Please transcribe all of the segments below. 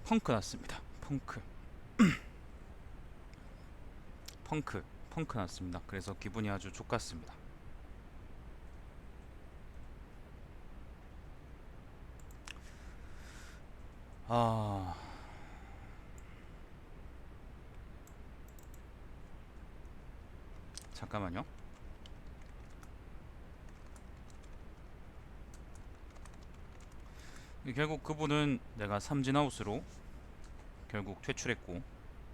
펑크 났습니다. 펑크. 펑크 났습니다. 그래서 기분이 아주 좋았습니다. 아, 잠깐만요. 결국 그분은 내가 삼진아웃으로 결국 퇴출했고,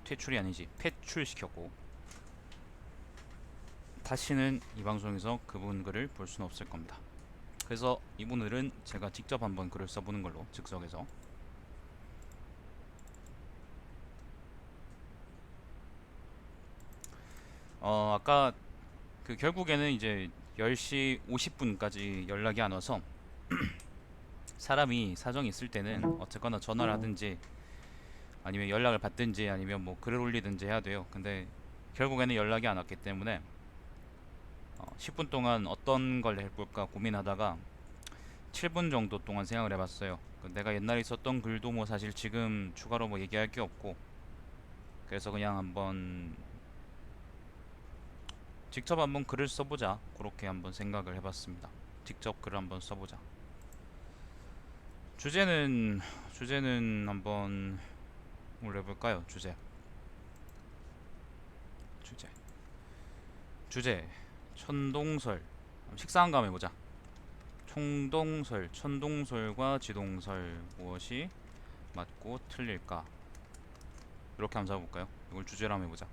퇴출이 아니지 폐출시켰고, 다시는 이 방송에서 그분 글을 볼 수는 없을 겁니다. 그래서 이분들은 제가 직접 한번 글을 써보는 걸로, 즉석에서. 아까 그 결국에는 이제 10시 50분까지 연락이 안 와서, 사람이 사정이 있을 때는 어쨌거나 전화를 하든지 아니면 연락을 받든지 아니면 뭐 글을 올리든지 해야 돼요. 근데 결국에는 연락이 안 왔기 때문에 10분 동안 어떤 걸 해볼까 고민하다가 7분 정도 동안 생각을 해봤어요. 내가 옛날에 썼던 글도 뭐 사실 지금 추가로 뭐 얘기할 게 없고, 그래서 그냥 한번 직접 한번 글을 써보자, 그렇게 한번 생각을 해봤습니다. 직접 글을 한번 써보자. 주제는 한번 올려볼까요? 주제 주제 천동설. 식상한 거 한번 해보자. 총동설, 천동설과 지동설, 무엇이 맞고 틀릴까? 이렇게 한번 잡아볼까요? 이걸 주제로 한번 해보자.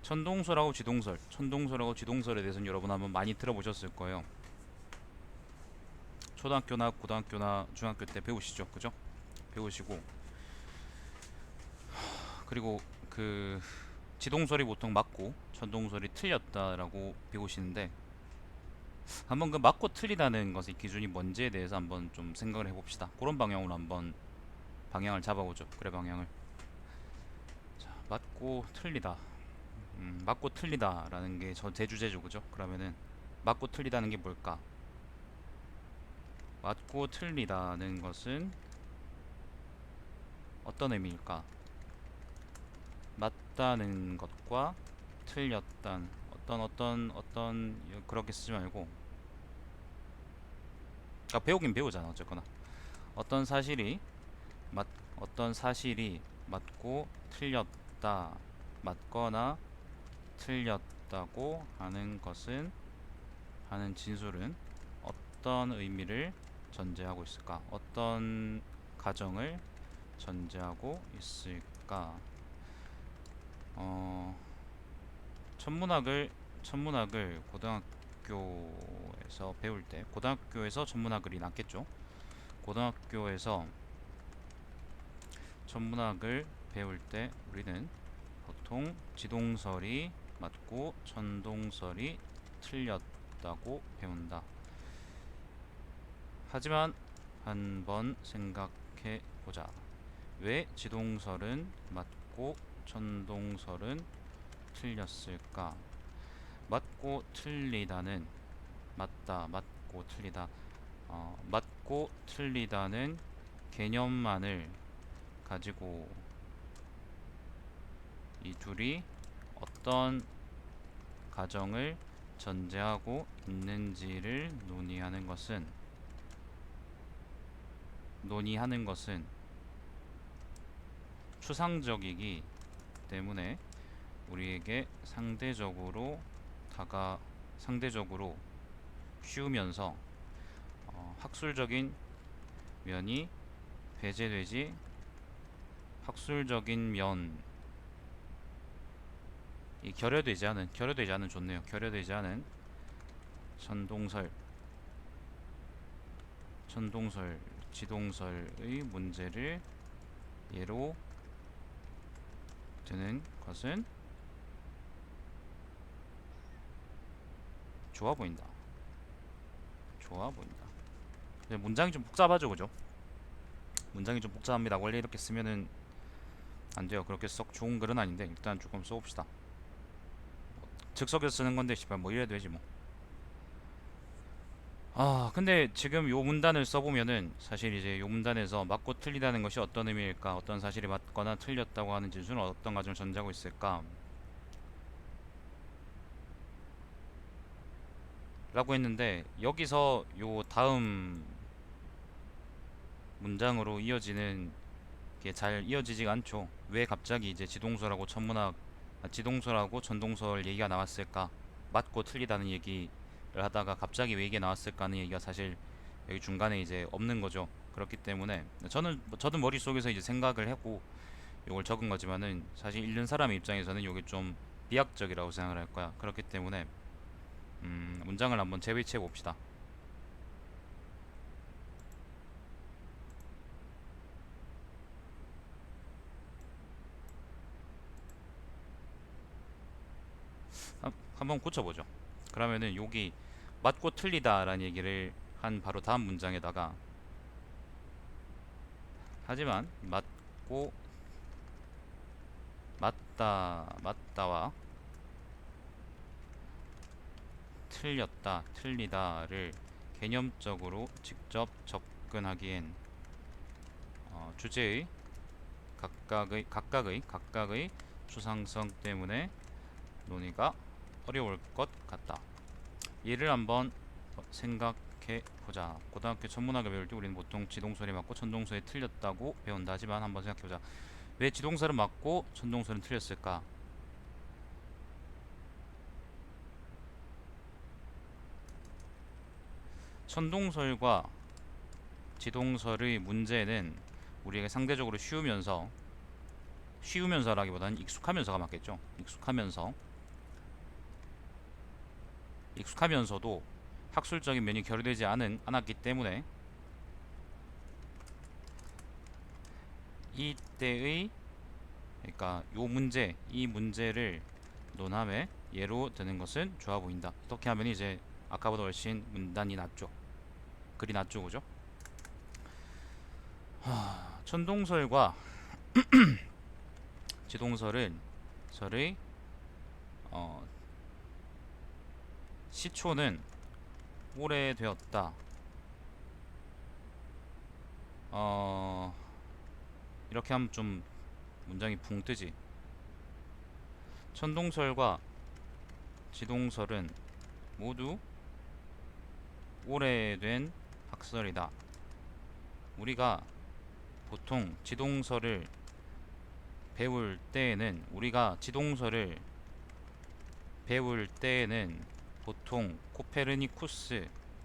천동설하고 지동설에 대해서는 여러분 한번 많이 들어보셨을 거예요. 초등학교나 고등학교나 중학교 때 배우시죠, 그죠? 배우시고, 그리고 그 지동설이 보통 맞고 천동설이 틀렸다라고 배우시는데, 한번 그 맞고 틀리다는 것의 기준이 뭔지에 대해서 한번 좀 생각을 해봅시다. 그런 방향으로 한번 방향을 잡아보죠. 그래, 방향을. 자, 맞고 틀리다. 맞고 틀리다라는 게 저 제 주제죠, 그죠? 그러면은 맞고 틀리다는 게 뭘까? 맞고 틀리다는 것은 어떤 의미일까? 맞다는 것과 틀렸단, 그렇게 쓰지 말고, 배우긴 배우잖아, 어쨌거나. 어떤 사실이 맞 어떤 사실이 맞고 틀렸다, 맞거나 틀렸다고 하는 진술은 어떤 의미를 전제하고 있을까? 어떤 가정을 전제하고 있을까? 어, 천문학을 고등학교에서 배울 때, 고등학교에서 천문학을이 낫겠죠? 고등학교에서 천문학을 배울 때 우리는 보통 지동설이 맞고 천동설이 틀렸다고 배운다. 하지만 한번 생각해 보자. 왜 지동설은 맞고 천동설은 틀렸을까? 맞고 틀리다는, 맞다, 맞고 틀리다, 맞고 틀리다는 개념만을 가지고 이 둘이 어떤 가정을 전제하고 있는지를 논의하는 것은 추상적이기 때문에 우리에게 상대적으로 쉬우면서 학술적인 면이 배제되지 학술적인 면이 결여되지 않은 좋네요. 결여되지 않은 천동설, 지동설의 문제를 예로 드는 것은 좋아 보인다. 문장이 좀 복잡하죠, 그죠? 문장이 좀 복잡합니다. 원래 이렇게 쓰면은 안 돼요. 그렇게 썩 좋은 글은 아닌데 일단 조금 써봅시다. 즉석에서 쓰는 건데 씨발 뭐 이래도 되지 뭐. 근데 지금 요 문단을 써보면은 사실 이제 요 문단에서 맞고 틀리다는 것이 어떤 의미일까, 어떤 사실이 맞거나 틀렸다고 하는 진술은 어떤 가정을 전제하고 있을까 라고 했는데, 여기서 요 다음 문장으로 이어지는 게 잘 이어지지가 않죠. 왜 갑자기 이제 지동설하고 전동설 얘기가 나왔을까? 맞고 틀리다는 얘기를 하다가 갑자기 왜 이게 나왔을까 하는 얘기가 사실 여기 중간에 이제 없는 거죠. 그렇기 때문에 저도 머릿속에서 이제 생각을 하고 이걸 적은 거지만은, 사실 읽는 사람의 입장에서는 이게 좀 비약적이라고 생각을 할 거야. 그렇기 때문에 문장을 한번 재배치해 봅시다. 한번 고쳐보죠. 그러면은 여기 맞고 틀리다라는 얘기를 한 바로 다음 문장에다가, 하지만 맞고 맞다와 틀렸다 틀리다를 개념적으로 직접 접근하기엔 주제의 각각의 추상성 때문에 논의가 어려울 것 같다. 예를 한번 생각해 보자. 고등학교 천문학을 배울 때 우리는 보통 지동설이 맞고 천동설이 틀렸다고 배운다. 하지만 한번 생각해 보자. 왜 지동설은 맞고 천동설은 틀렸을까? 천동설과 지동설의 문제는 우리에게 상대적으로 쉬우면서라기보다는 익숙하면서가 맞겠죠. 익숙하면서도 학술적인 면이 결여되지 않았기 때문에, 이때의 그러니까 이 문제를 논함에 예로 드는 것은 좋아 보인다. 이렇게 하면 이제 아까보다 훨씬 문단이 낫죠. 글이 낫죠, 그죠? 천동설과 지동설은 설의 어, 시초는 오래되었다. 어, 이렇게 하면 좀 문장이 붕 뜨지. 천동설과 지동설은 모두 오래된 학설이다. 우리가 보통 지동설을 배울 때에는 보통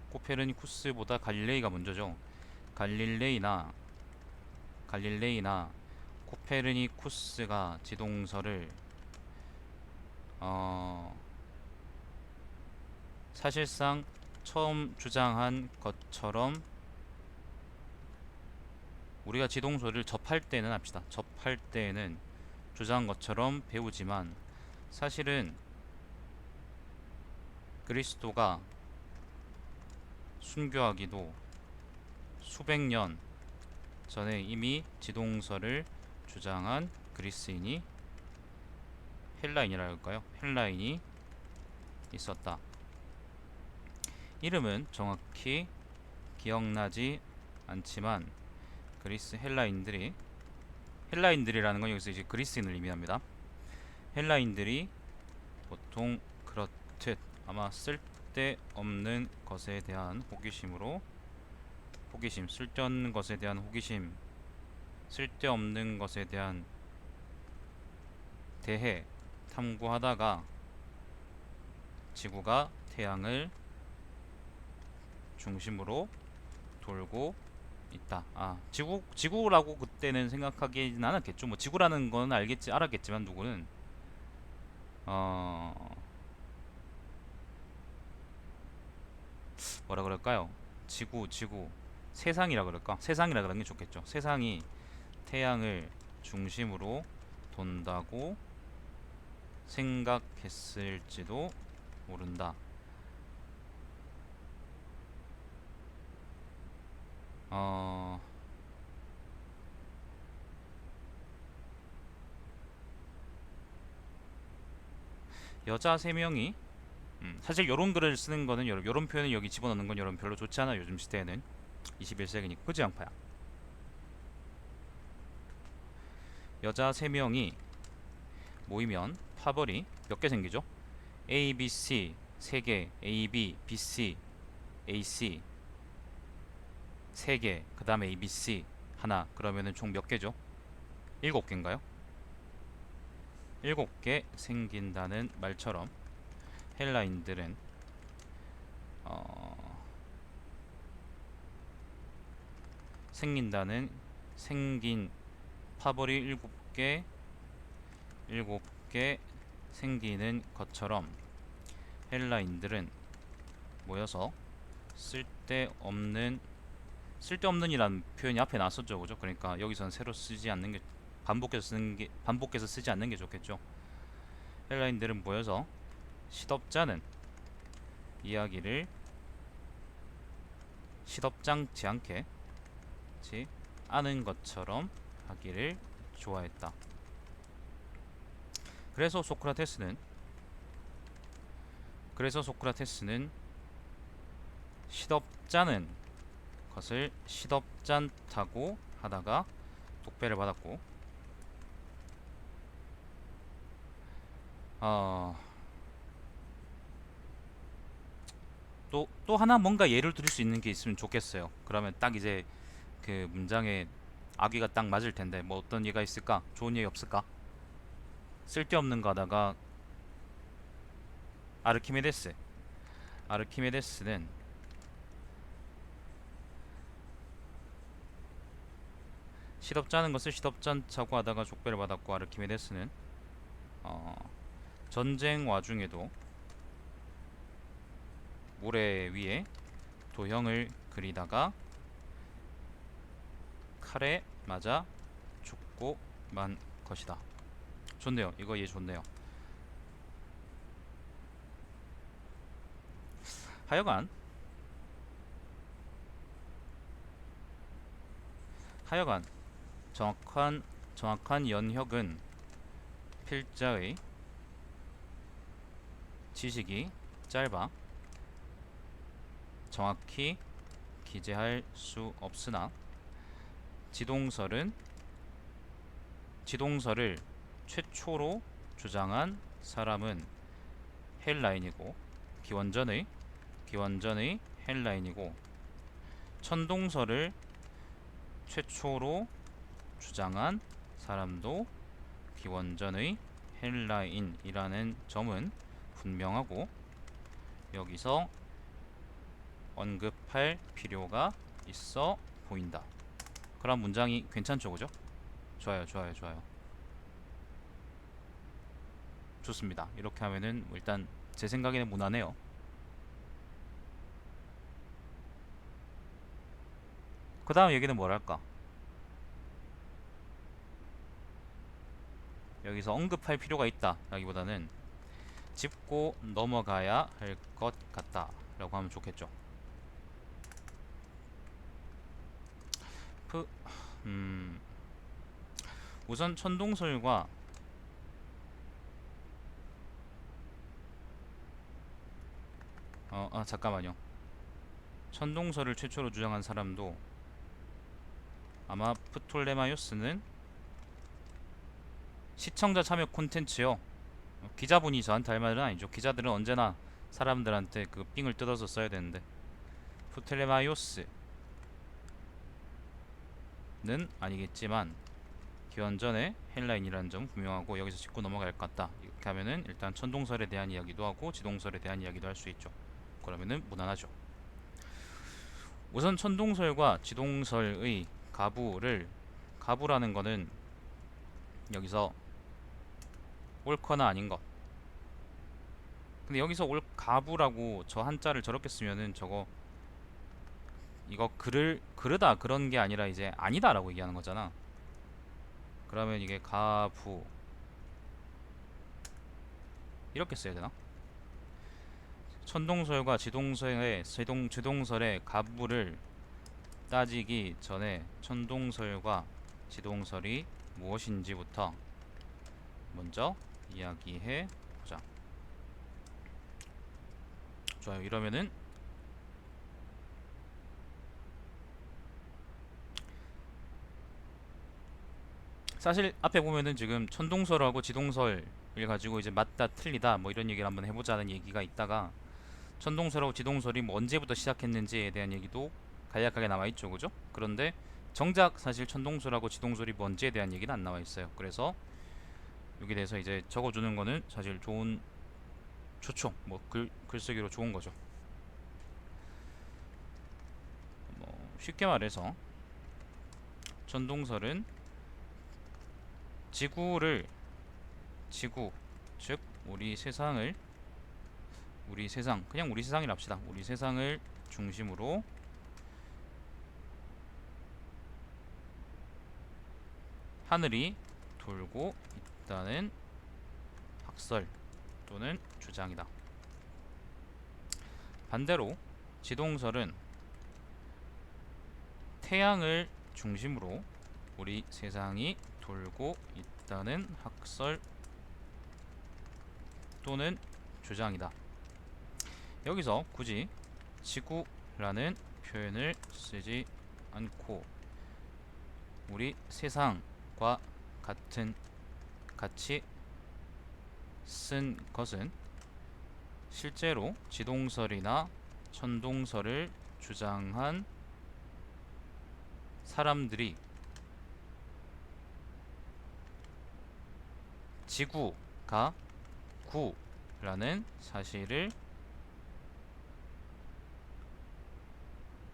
코페르니쿠스보다 갈릴레이가 먼저죠. 갈릴레이나 코페르니쿠스가 지동설을 어, 사실상 처음 주장한 것처럼, 우리가 지동설을 접할 때에는 주장한 것처럼 배우지만, 사실은 그리스도가 순교하기도 수백 년 전에 이미 지동설을 주장한 그리스인이 헬라인이라 할까요? 헬라인이 있었다. 이름은 정확히 기억나지 않지만 그리스 헬라인들이라는 건 여기서 이제 그리스인을 의미합니다. 헬라인들이 보통 그렇듯 아마 쓸데없는 것에 대한 쓸데없는 것에 대한 대해 탐구하다가 지구가 태양을 중심으로 돌고 있다. 지구라고 그때는 생각하기는 않았겠죠. 뭐 지구라는 건 알았겠지만 누구는 어 뭐라 그럴까요? 지구 세상이라 그럴까? 세상이라 그러는 게 좋겠죠. 세상이 태양을 중심으로 돈다고 생각했을지도 모른다. 어, 여자 3명이 사실 요런 글을 쓰는 거는 요런 표현을 여기 집어넣는 건 여러분 별로 좋지 않아. 요즘 시대에는 21세기니까. 그지 양파야? 여자 3명이 모이면 파벌이 몇 개 생기죠? A, B, C 3개, A, B, B, C, A, C 3개, 그 다음에 A, B, C 하나. 그러면은 총 몇 개죠? 7개인가요? 7개 생긴다는 말처럼 헬라인들은 어, 생긴 파벌이 7개 생기는 것처럼 헬라인들은 모여서 쓸데없는이라는 표현이 앞에 나왔었죠, 그죠? 그러니까 여기서는 새로 쓰지 않는 게 반복해서 쓰지 않는 게 좋겠죠. 헬라인들은 모여서 시덥잖은 이야기를 시덥잖지 않게 아는 것처럼 하기를 좋아했다. 그래서 소크라테스는 시덥잖은 것을 시덥잖다고 하다가 독배를 받았고, 또 하나 뭔가 예를 들을 수 있는 게 있으면 좋겠어요. 그러면 딱 이제 그 문장에 아귀가 딱 맞을 텐데, 뭐 어떤 예가 있을까? 좋은 예 없을까? 쓸데없는 거 하다가 아르키메데스는 시덥잖은 것을 시덥잖다고 하다가 족배를 받았고, 아르키메데스는 어, 전쟁 와중에도 모래 위에 도형을 그리다가 칼에 맞아 죽고 만 것이다. 좋네요. 이거 얘 좋네요. 하여간 하여간 정확한 연혁은 필자의 지식이 짧아 정확히 기재할 수 없으나 지동설을 최초로 주장한 사람은 헬라인이고 기원전의 헬라인이고, 천동설을 최초로 주장한 사람도 기원전의 헬라인이라는 점은 분명하고 여기서 언급할 필요가 있어 보인다. 그런 문장이 괜찮죠, 그죠? 좋아요. 좋습니다. 이렇게 하면은 일단 제 생각에는 무난해요. 그 다음 얘기는 뭐랄까? 여기서 언급할 필요가 있다 라기보다는 짚고 넘어가야 할 것 같다 라고 하면 좋겠죠. 음, 우선 천동설과 잠깐만요. 천동설을 최초로 주장한 사람도 아마 프톨레마이오스는 시청자 참여 콘텐츠요. 기자분이 저한테 할 말은 아니죠. 기자들은 언제나 사람들한테 그 삥을 뜯어서 써야 되는데, 프톨레마이오스는 아니겠지만 기원전의 헬라인이라는 점 분명하고 여기서 짚고 넘어갈 것 같다. 이렇게 하면은 일단 천동설에 대한 이야기도 하고 지동설에 대한 이야기도 할 수 있죠. 그러면은 무난하죠. 우선 천동설과 지동설의 가부라는 거는 여기서 옳거나 아닌 것. 근데 여기서 가부라고 저 한자를 저렇게 쓰면은 이거 그르다 그런 게 아니라 이제 아니다라고 얘기하는 거잖아. 그러면 이게 가부 이렇게 써야 되나? 천동설과 지동설의 가부를 따지기 전에 천동설과 지동설이 무엇인지부터 먼저 이야기해 보자. 좋아요. 이러면은 사실 앞에 보면은 지금 천동설하고 지동설을 가지고 이제 맞다 틀리다 뭐 이런 얘기를 한번 해보자는 얘기가 있다가, 천동설하고 지동설이 뭐 언제부터 시작했는지에 대한 얘기도 간략하게 나와 있죠, 그죠? 그런데 정작 사실 천동설하고 지동설이 뭔지에 대한 얘기는 안 나와 있어요. 그래서 여기 대해서 이제 적어주는 거는 사실 좋죠. 뭐 글쓰기로 좋은 거죠. 뭐 쉽게 말해서 천동설은 지구를 지구 즉 우리 세상, 그냥 우리 세상이라 합시다. 우리 세상을 중심으로 하늘이 돌고 있다는 학설 또는 주장이다. 반대로 지동설은 태양을 중심으로 우리 세상이 돌고 있다는 학설 또는 주장이다. 여기서 굳이 지구라는 표현을 쓰지 않고 우리 세상과 같이 쓴 것은 실제로 지동설이나 천동설을 주장한 사람들이 지구가 구라는 사실을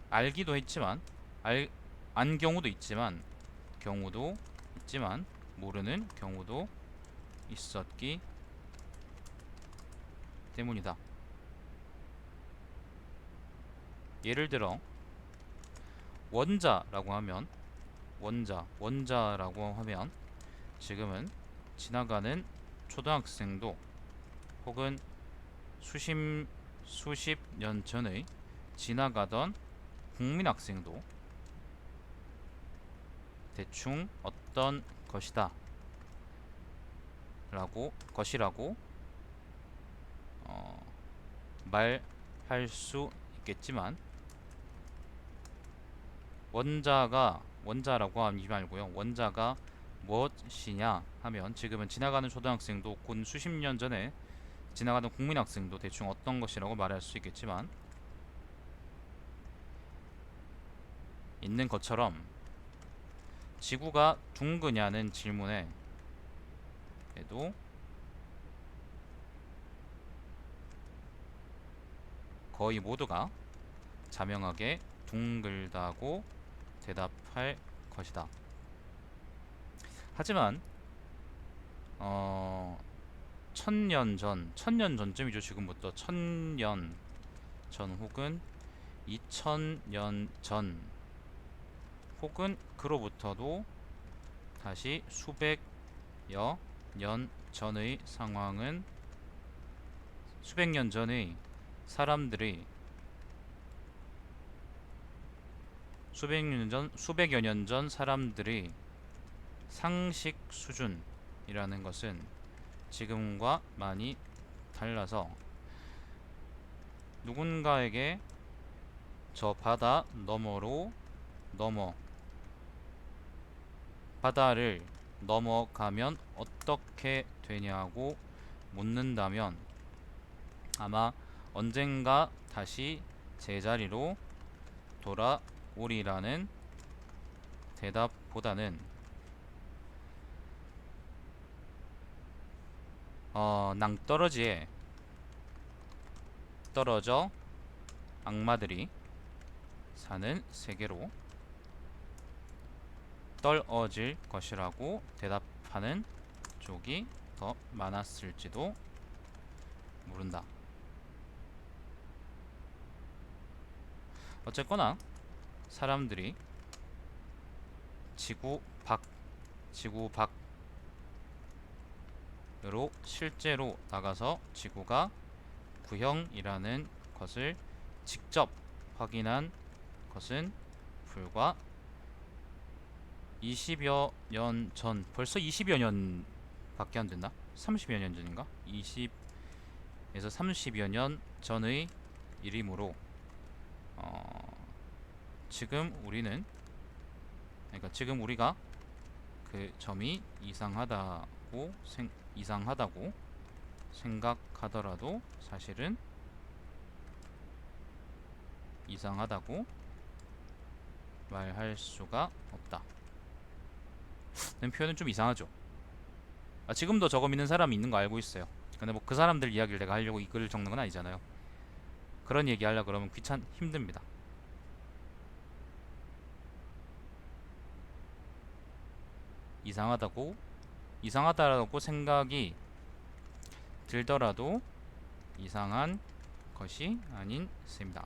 알기도 했지만 안 경우도 있지만 모르는 경우도 있었기 때문이다. 예를 들어 원자라고 하면 지금은 지나가는 초등학생도 혹은 수십 년 전의 지나가던 국민학생도 대충 어떤 것이라고 말할 수 있겠지만, 원자라고 하지 말고요. 원자가 무엇이냐 하면 지금은 지나가는 초등학생도 곧 수십 년 전에 지나가던 국민학생도 대충 어떤 것이라고 말할 수 있겠지만, 있는 것처럼 지구가 둥그냐는 질문에 에도 거의 모두가 자명하게 둥글다고 대답할 것이다. 하지만 천년 전쯤이죠. 지금부터 천년 전 혹은 2000년 전 혹은 그로부터도 다시 수백여 년 전의 상황은 수백 년 전의 사람들의 수백여 년 전 사람들의 상식 수준이라는 것은 지금과 많이 달라서 누군가에게 저 바다 바다를 넘어가면 어떻게 되냐고 묻는다면 아마 언젠가 다시 제자리로 돌아오리라는 대답보다는 낭떠러지에 떨어져 악마들이 사는 세계로 떨어질 것이라고 대답하는 쪽이 더 많았을지도 모른다. 어쨌거나 사람들이 지구 밖으로 실제로 나가서 지구가 구형이라는 것을 직접 확인한 것은 불과 20여 년 전, 벌써 20여 년 밖에 안 됐나? 30여 년 전인가? 20에서 30여 년 전의 일이므로 지금 우리는 그러니까 지금 우리가 그 점이 이상하다고 생각하더라도 사실은 이상하다고 말할 수가 없다. 는 표현은 좀 이상하죠. 지금도 저거 믿는 사람이 있는 거 알고 있어요. 근데 뭐 그 사람들 이야기를 내가 하려고 이 글을 적는 건 아니잖아요. 그런 얘기 하려 그러면 힘듭니다. 이상하다라고 생각이 들더라도 이상한 것이 아닌 셈이다.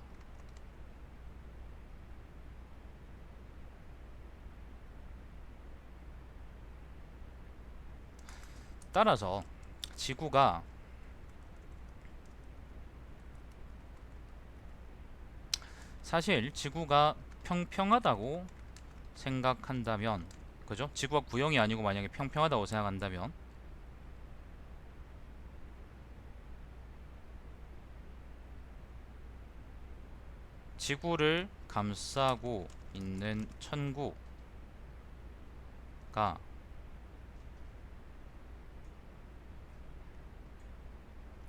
따라서 지구가 사실 지구가 평평하다고 생각한다면, 그죠? 지구가 구형이 아니고 만약에 평평하다고 생각한다면 지구를 감싸고 있는 천구가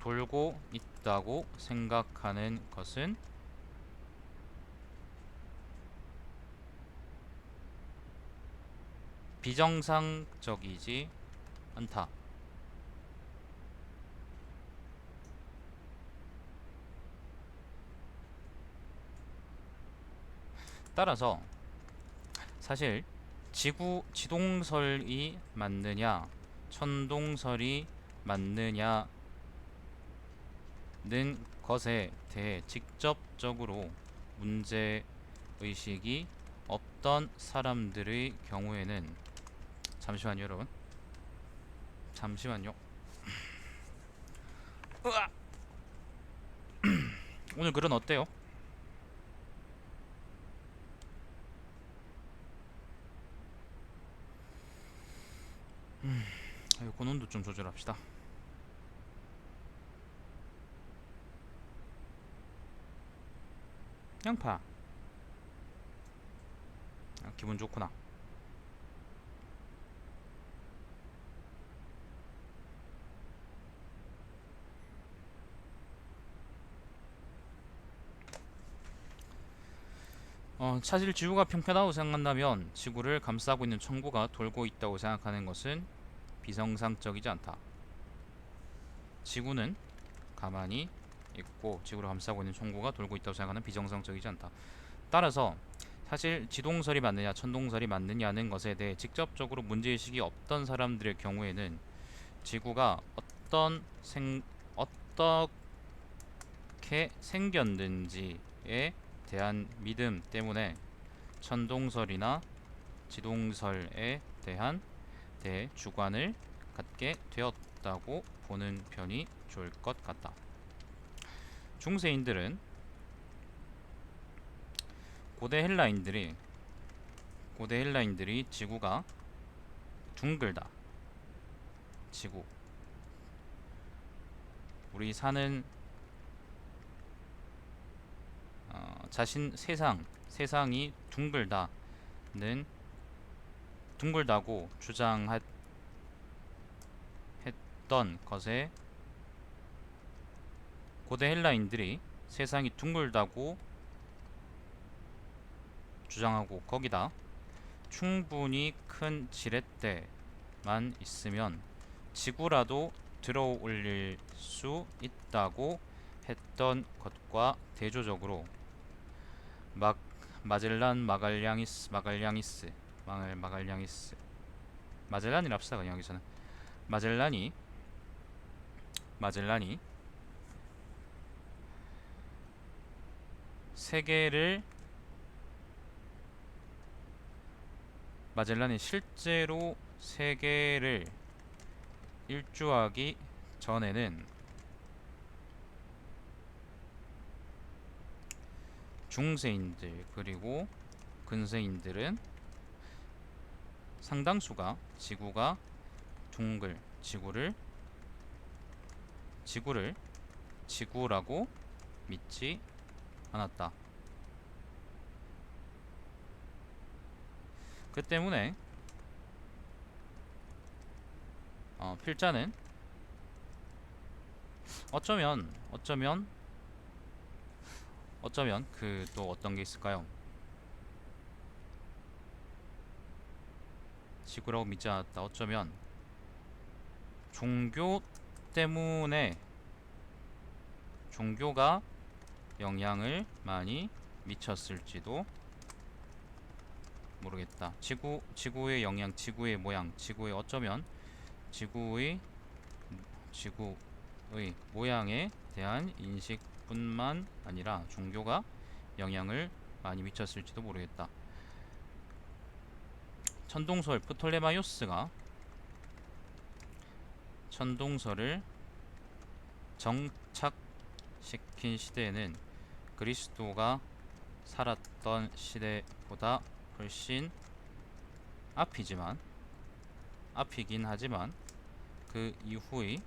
돌고 있다고 생각하는 것은 비정상적이지 않다. 따라서 사실 지동설이 맞느냐 천동설이 맞느냐는 것에 대해 직접적으로 문제의식이 없던 사람들의 경우에는, 잠시만요 여러분, 잠시만요. 으아! 오늘 글은 어때요? 고논도 좀 조절합시다. 양파. 기분 좋구나. 사실 지구가 평평하다고 생각한다면 지구를 감싸고 있는 천구가 돌고 있다고 생각하는 것은 비정상적이지 않다. 지구는 가만히 있고 지구를 감싸고 있는 천구가 돌고 있다고 생각하는 비정상적이지 않다. 따라서 사실 지동설이 맞느냐 천동설이 맞느냐는 것에 대해 직접적으로 문제의식이 없던 사람들의 경우에는 지구가 어떻게 생겼는지에 대한 믿음 때문에 천동설이나 지동설에 대한 주관을 갖게 되었다고 보는 편이 좋을 것 같다. 중세인들은 고대 헬라인들이 지구가 둥글다, 지구, 우리 사는 세상이 둥글다고 주장했던 것에, 고대 헬라인들이 세상이 둥글다고 주장하고 거기다 충분히 큰 지렛대만 있으면 지구라도 들어 올릴 수 있다고 했던 것과 대조적으로 마젤란이랍시다 그냥 여기서는. 마젤란이 세계를 마젤란이 실제로 세계를 일주하기 전에는 중세인들 그리고 근세인들은 상당수가 지구를 지구라고 믿지 않았다. 그 때문에 필자는 어쩌면 그 또 어떤 게 있을까요? 지구라고 믿지 않았다. 어쩌면 종교 때문에 종교가 영향을 많이 미쳤을지도 모르겠다. 지구의 영향, 지구의 모양, 지구의 지구의 모양에 대한 인식뿐만 아니라 종교가 영향을 많이 미쳤을지도 모르겠다. 천동설 프톨레마이오스가 천동설을 정착시킨 시대에는 그리스도가 살았던 시대보다 훨씬 앞이긴 하지만 그 이후의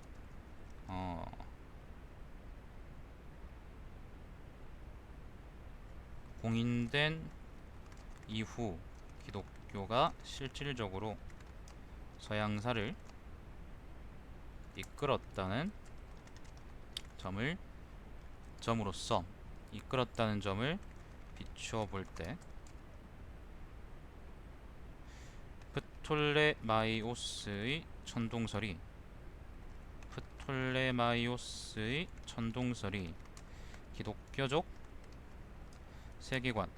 공인된 이후 기독교가 실질적으로 서양사를 이끌었다는 점을 비추어 볼 때 프톨레마이오스의 천동설이 기독교적 세계관에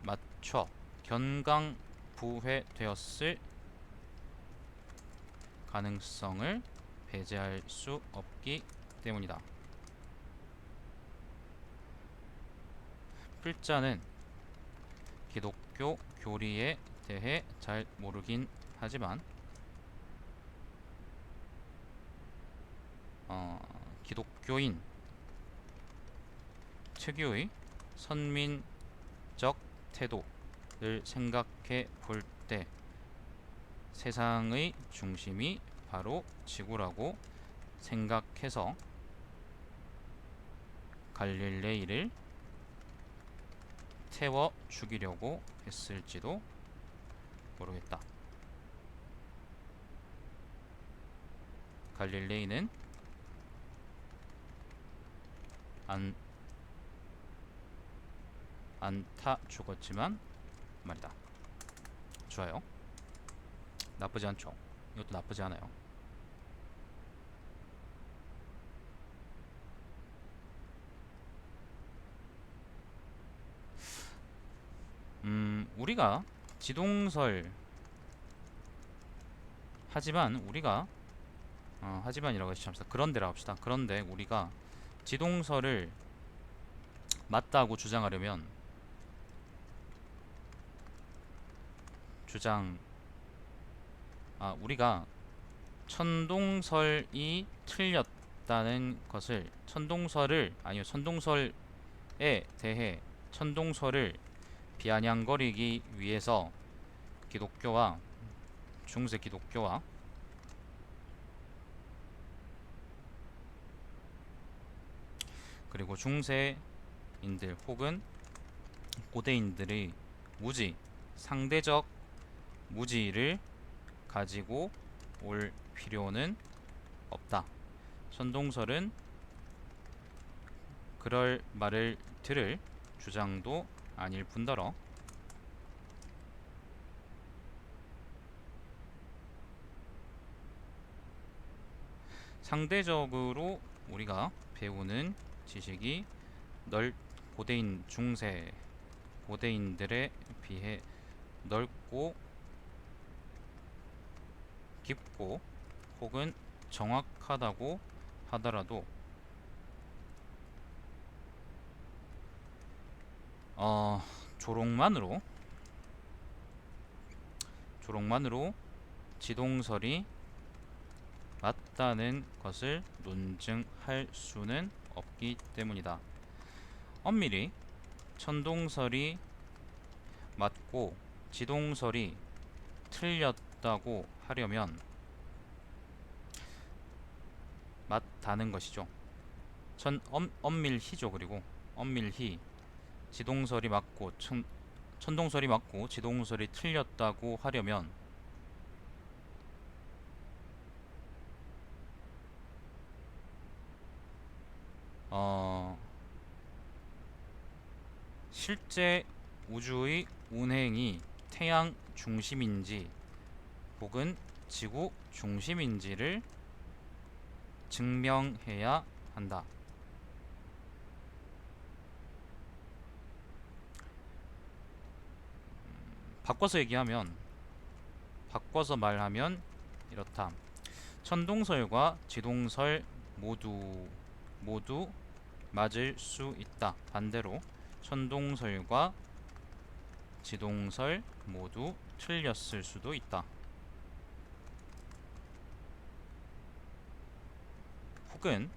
맞춰 견강부회되었을 가능성을 배제할 수 없기 때문이다. 필자는 기독교 교리에 대해 잘 모르긴 하지만 기독교인 특유의 선민적 태도를 생각해 볼 때 세상의 중심이 바로 지구라고 생각해서 갈릴레이를 태워 죽이려고 했을지도 모르겠다. 갈릴레이는 안타 죽었지만 말이다. 좋아요. 나쁘지 않죠. 이것도 나쁘지 않아요. 우리가 지동설 하지만이라고 해서 참사 그런데라 합시다. 그런데 우리가 지동설을 맞다고 주장하려면 우리가 천동설이 틀렸다는 것을 천동설에 대해 천동설을 비아냥거리기 위해서 중세 기독교와 그리고 중세인들 혹은 고대인들의 상대적 무지를 가지고 올 필요는 없다. 천동설은 그럴 말을 들을 주장도 아닐 뿐더러 상대적으로 우리가 배우는 지식이 고대인들에 비해 넓고 깊고 혹은 정확하다고 하더라도 조롱만으로 지동설이 맞다는 것을 논증할 수는 없기 때문이다. 엄밀히 천동설이 맞고 지동설이 틀렸다고 하려면 맞다는 것이죠. 엄밀히죠. 그리고 엄밀히 지동설이 맞고 천동설이 맞고 지동설이 틀렸다고 하려면 어, 실제 우주의 운행이 태양 중심인지 혹은 지구 중심인지를 증명해야 한다. 바꿔서 얘기하면, 바꿔서 말하면 이렇다. 천동설과 지동설 모두 맞을 수 있다. 반대로 천동설과 지동설 모두 틀렸을 수도 있다. 혹은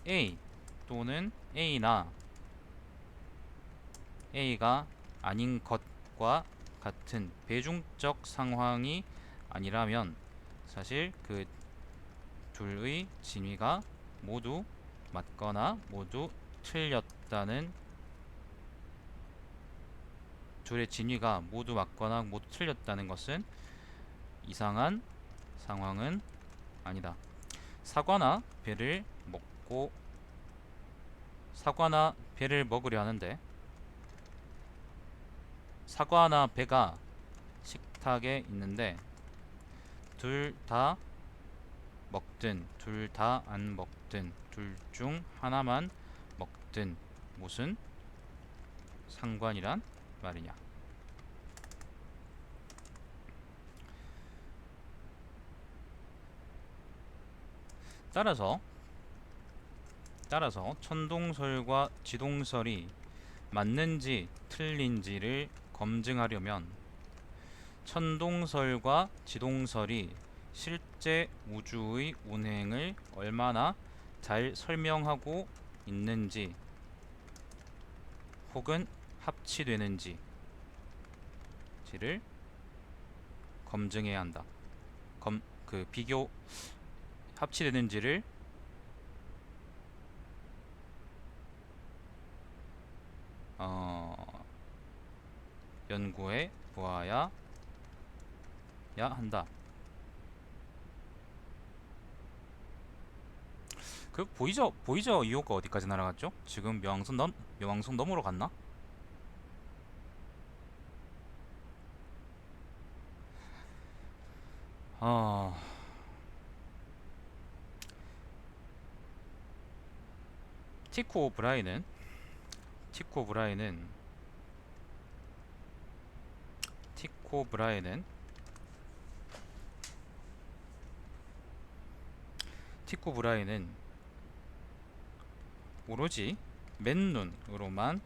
A 또는 A나 A가 아닌 것과 같은 배중적 상황이 아니라면 사실 그 둘의 진위가 모두 맞거나 모두 틀렸다는 둘의 진위가 모두 맞거나 모두 틀렸다는 것은 이상한 상황은 아니다. 사과나 배를 먹고 사과나 배를 먹으려 하는데 사과나 배가 식탁에 있는데 둘 다 먹든 둘 다 안 먹든 둘 중 하나만 먹든 무슨 상관이란 말이냐. 따라서 천동설과 지동설이 맞는지 틀린지를 검증하려면 천동설과 지동설이 실제 우주의 운행을 얼마나 잘 설명하고 있는지 혹은 합치되는지를 검증해야 한다. 비교 합치되는지를 연구해 보아야 한다. 그 보이저 2호가 어디까지 날아갔죠? 지금 명왕성 너머로 갔나? 아, 티코 브라이는 티코 브라이는 티코 브라이는 티코 브라이는 오로지 맨눈으로만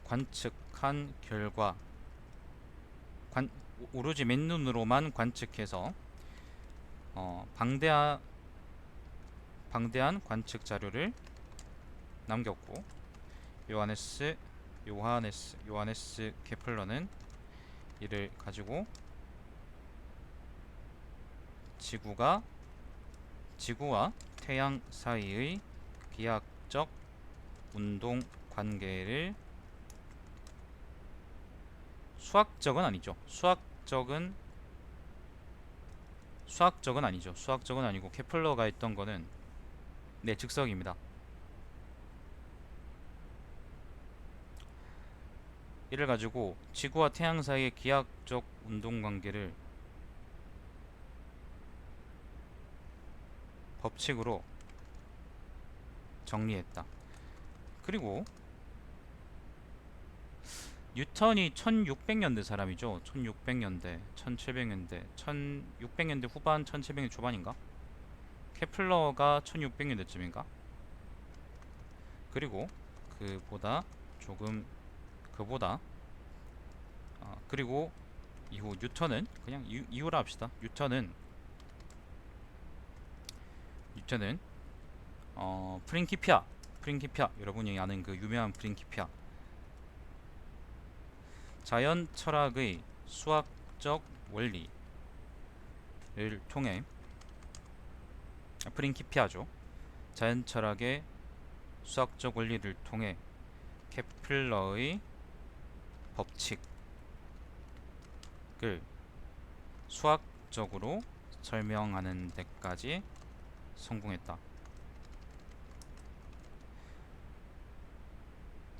관측한 결과 오로지 맨눈으로만 관측해서 방대한 관측 자료를 남겼고 요하네스 케플러는 이를 가지고 지구와 태양 사이의 기하학적 운동 관계를 수학적은 아니죠. 수학적은 아니죠. 수학적은 아니고 케플러가 했던 거는 네, 즉석입니다. 이를 가지고 지구와 태양 사이의 기하학적 운동 관계를 법칙으로 정리했다. 그리고 뉴턴이 1600년대 사람이죠. 1600년대, 1700년대, 1600년대 후반, 1700년대 초반인가? 케플러가 1600년대쯤인가? 그리고 그보다 조금 그보다 그리고 이후 뉴턴은 그냥 이후라 합시다. 뉴턴은 프린키피아 여러분이 아는 그 유명한 프린키피아 자연 철학의 수학적 원리를 통해 프린키피아죠. 자연 철학의 수학적 원리를 통해 케플러의 법칙을 수학적으로 설명하는 데까지 성공했다.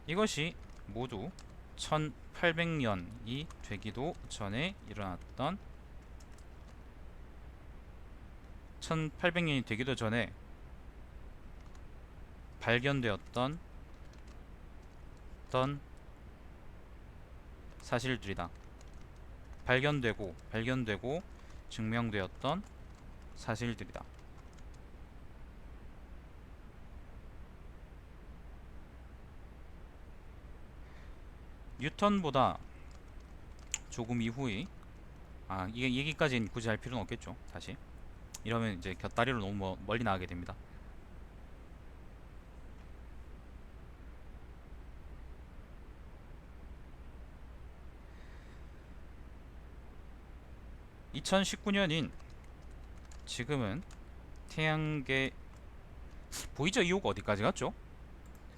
이것이 모두 1800년이 되기도 전에 일어났던 1800년이 되기도 전에 발견되었던 사실들이다. 발견되고 증명되었던 사실들이다. 뉴턴보다 조금 이후의 이게 얘기까지는 굳이 할 필요는 없겠죠. 다시 이러면 이제 곁다리로 너무 멀리 나가게 됩니다. (2019년인) 지금은 태양계 보이저 2호가 어디까지 갔죠?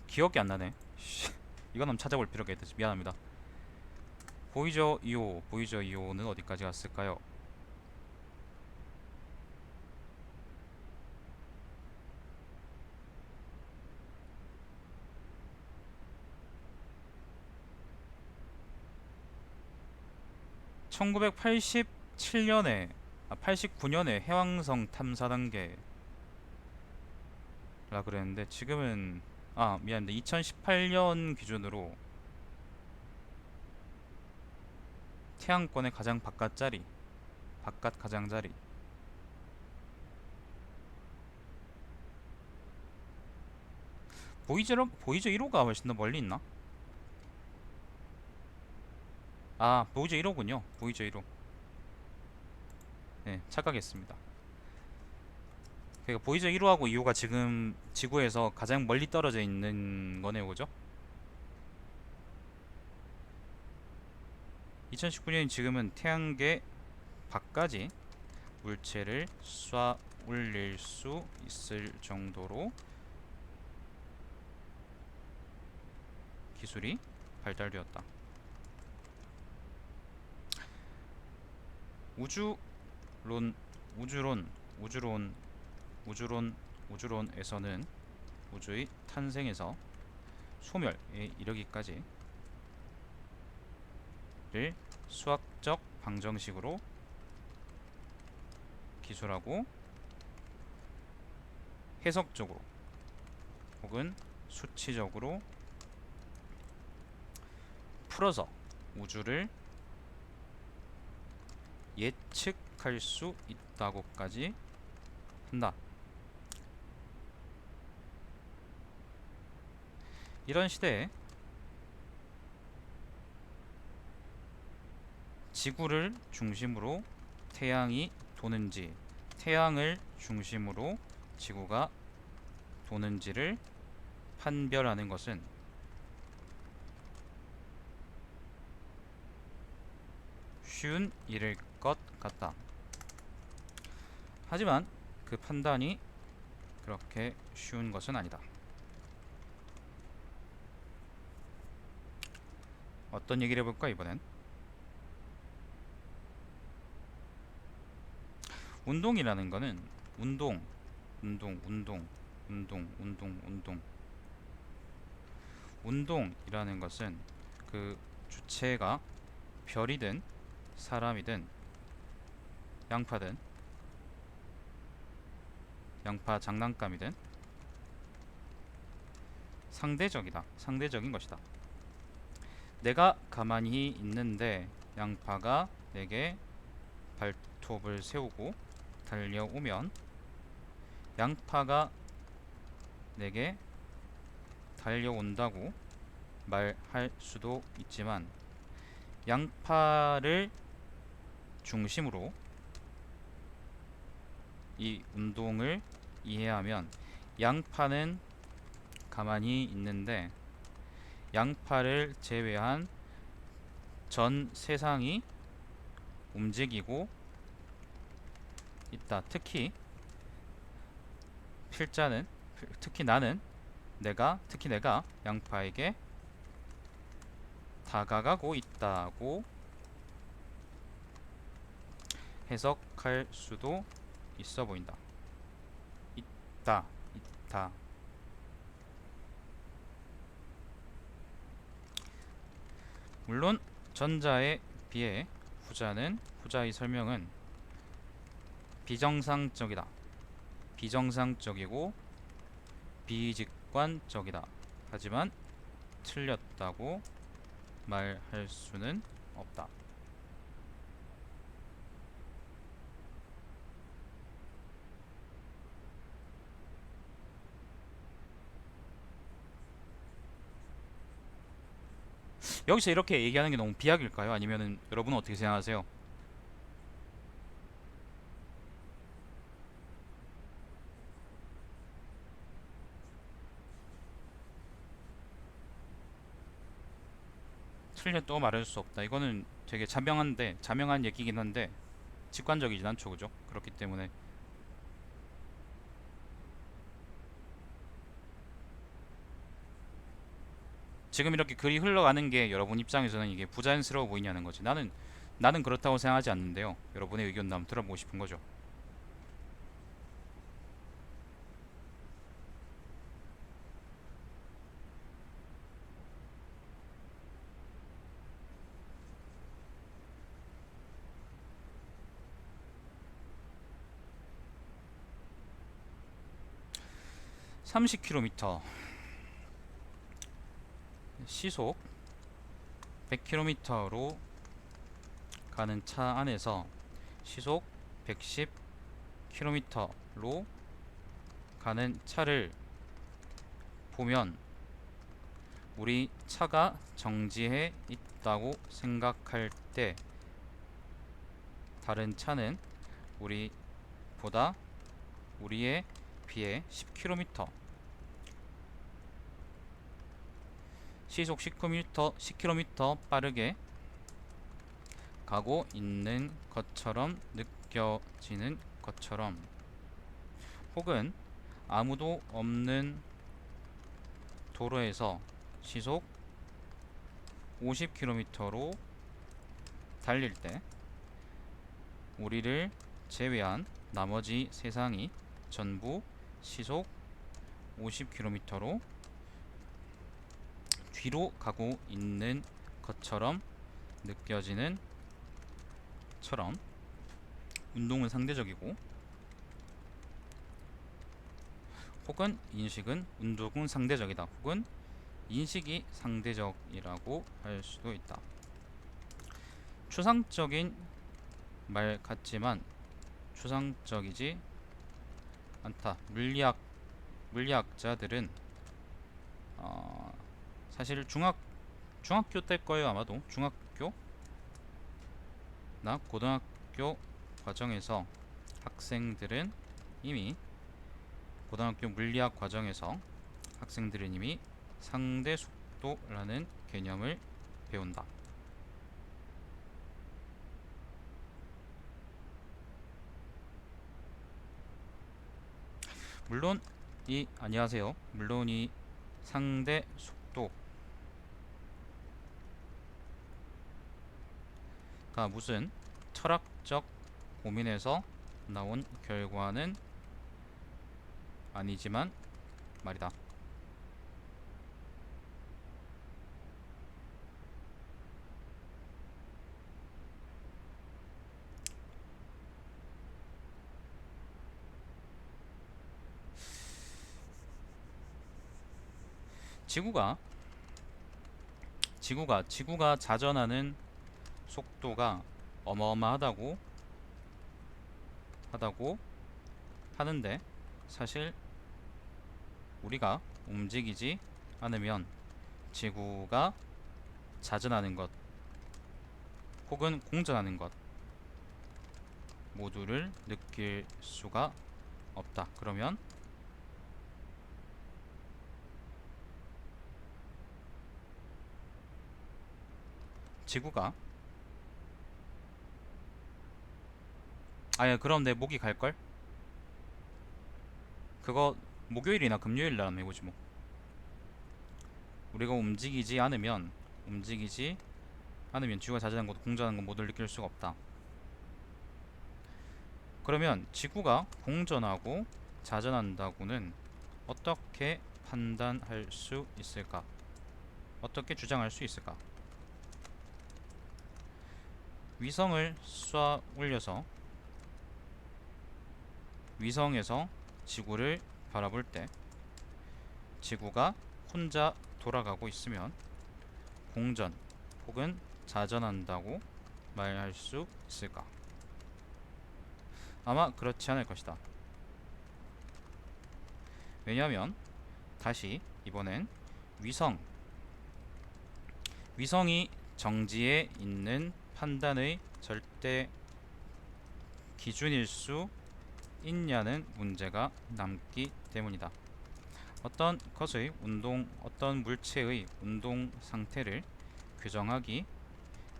기억이 안 나네. 이건 한번 찾아볼 필요가 있다. 미안합니다. 보이저 2호는 어디까지 갔을까요? (1987년에) 89년에 해왕성 탐사 단계라 그랬는데 지금은 미안합니다. 2018년 기준으로 태양권의 가장 바깥 가장자리 보이저 1호가 훨씬 더 멀리 있나? 보이저 1호군요. 보이저 1호. 네, 착각했습니다. 그러니까 보이저 1호하고 2호가 지금 지구에서 가장 멀리 떨어져 있는 거네요, 그죠? 2019년 지금은 태양계 밖까지 물체를 쏴 올릴 수 있을 정도로 기술이 발달되었다. 우주론에서는 우주의 탄생에서 소멸에 이르기까지를 수학적 방정식으로 기술하고 해석적으로 혹은 수치적으로 풀어서 우주를 예측할 수 있다고까지 한다. 이런 시대에 지구를 중심으로 태양이 도는지, 태양을 중심으로 지구가 도는지를 판별하는 것은 쉬운 일일 것 같다. 하지만 그 판단이 그렇게 쉬운 것은 아니다. 어떤 얘기를 해볼까 이번엔? 운동이라는 거는 운동이라는 것은 그 주체가 별이든 사람이든 양파든 양파 장난감이든 상대적인 것이다. 내가 가만히 있는데 양파가 내게 발톱을 세우고 달려오면 양파가 내게 달려온다고 말할 수도 있지만 양파를 중심으로 이 운동을 이해하면 양파는 가만히 있는데 양파를 제외한 전 세상이 움직이고 있다. 필자는 특히 나는 특히 내가 양파에게 다가가고 있다고 해석할 수도 있어 보인다. 있다. 물론 전자에 비해 후자의 설명은 비정상적이다. 비정상적이고 비직관적이다. 하지만 틀렸다고 말할 수는 없다. 여기서 이렇게 얘기하는 게 너무 비약일까요? 아니면은 여러분은 어떻게 생각하세요? 틀렸다고 말할 수 없다. 이거는 되게 자명한 얘기긴 한데 직관적이진 않죠, 그죠? 그렇기 때문에 지금 이렇게 글이 흘러가는 게 여러분 입장에서는 이게 부자연스러워 보이냐는 거지. 나는 그렇다고 생각하지 않는데요. 여러분의 의견도 한번 들어보고 싶은 거죠. 30km 시속 100km로 가는 차 안에서 시속 110km로 가는 차를 보면 우리 차가 정지해 있다고 생각할 때 다른 차는 우리에 비해 10km 시속 10km 빠르게 가고 있는 것처럼 느껴지는 것처럼, 혹은 아무도 없는 도로에서 시속 50km로 달릴 때 우리를 제외한 나머지 세상이 전부 시속 50km로 뒤로 가고 있는 것처럼 느껴지는 처럼, 운동은 상대적이고 혹은 운동은 상대적이다, 혹은 인식이 상대적이라고 할 수도 있다. 추상적인 말 같지만 추상적이지 않다. 물리학자들은 사실 중학교 때 거예요. 아마도 중학교나 고등학교 과정에서 학생들은 이미 고등학교 물리학 과정에서 학생들은 이미 상대 속도라는 개념을 배운다. 안녕하세요. 물론 이 상대 속도가 무슨 철학적 고민에서 나온 결과는 아니지만 말이다. 지구가 자전하는 속도가 어마어마하다고 하는데, 사실 우리가 움직이지 않으면 지구가 자전하는 것 혹은 공전하는 것 모두를 느낄 수가 없다. 그러면 지구가 아야 그럼 내 목이 갈걸? 그거 목요일이나 금요일 날 해보지 뭐. 우리가 움직이지 않으면 지구가 자전한 것도 공전하는 건 모두를 느낄 수가 없다. 그러면 지구가 공전하고 자전한다고는 어떻게 판단할 수 있을까? 어떻게 주장할 수 있을까? 위성을 쏴 올려서 위성에서 지구를 바라볼 때 지구가 혼자 돌아가고 있으면 공전 혹은 자전한다고 말할 수 있을까? 아마 그렇지 않을 것이다. 왜냐하면 다시 이번엔 위성이 정지해 있는 판단의 절대 기준일 수 있냐는 문제가 남기 때문이다. 어떤 물체의 운동 상태를 규정하기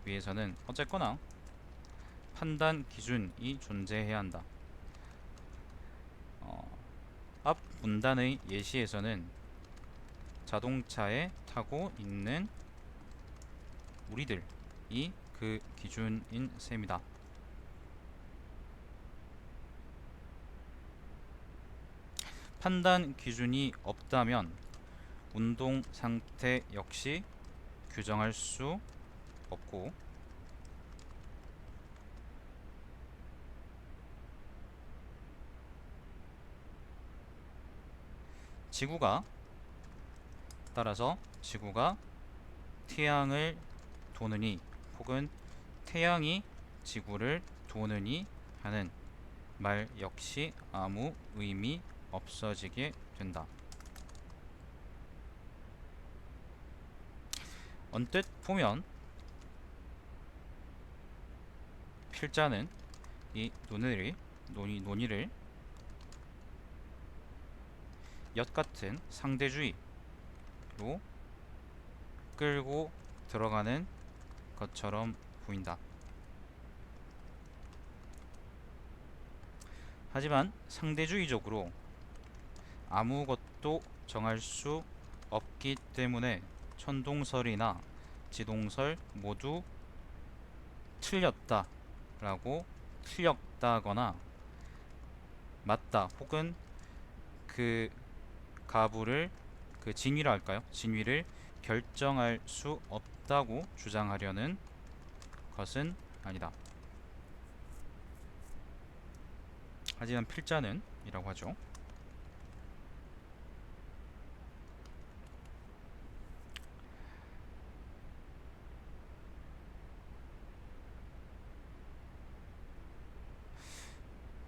위해서는 어쨌거나 판단 기준이 존재해야 한다. 앞 문단의 예시에서는 자동차에 타고 있는 우리들이 그 기준인 셈이다. 판단 기준이 없다면 운동 상태 역시 규정할 수 없고 따라서 지구가 태양을 도느니 혹은 태양이 지구를 도느니 하는 말 역시 아무 의미 없어지게 된다. 언뜻 보면 필자는 이 논의를 엿같은 상대주의로 끌고 들어가는 것처럼 보인다. 하지만 상대주의적으로 아무것도 정할 수 없기 때문에 천동설이나 지동설 모두 틀렸다거나 맞다 혹은 그 진위라 할까요? 진위를 결정할 수 없다고 주장하려는 것은 아니다. 하지만 필자는 이라고 하죠.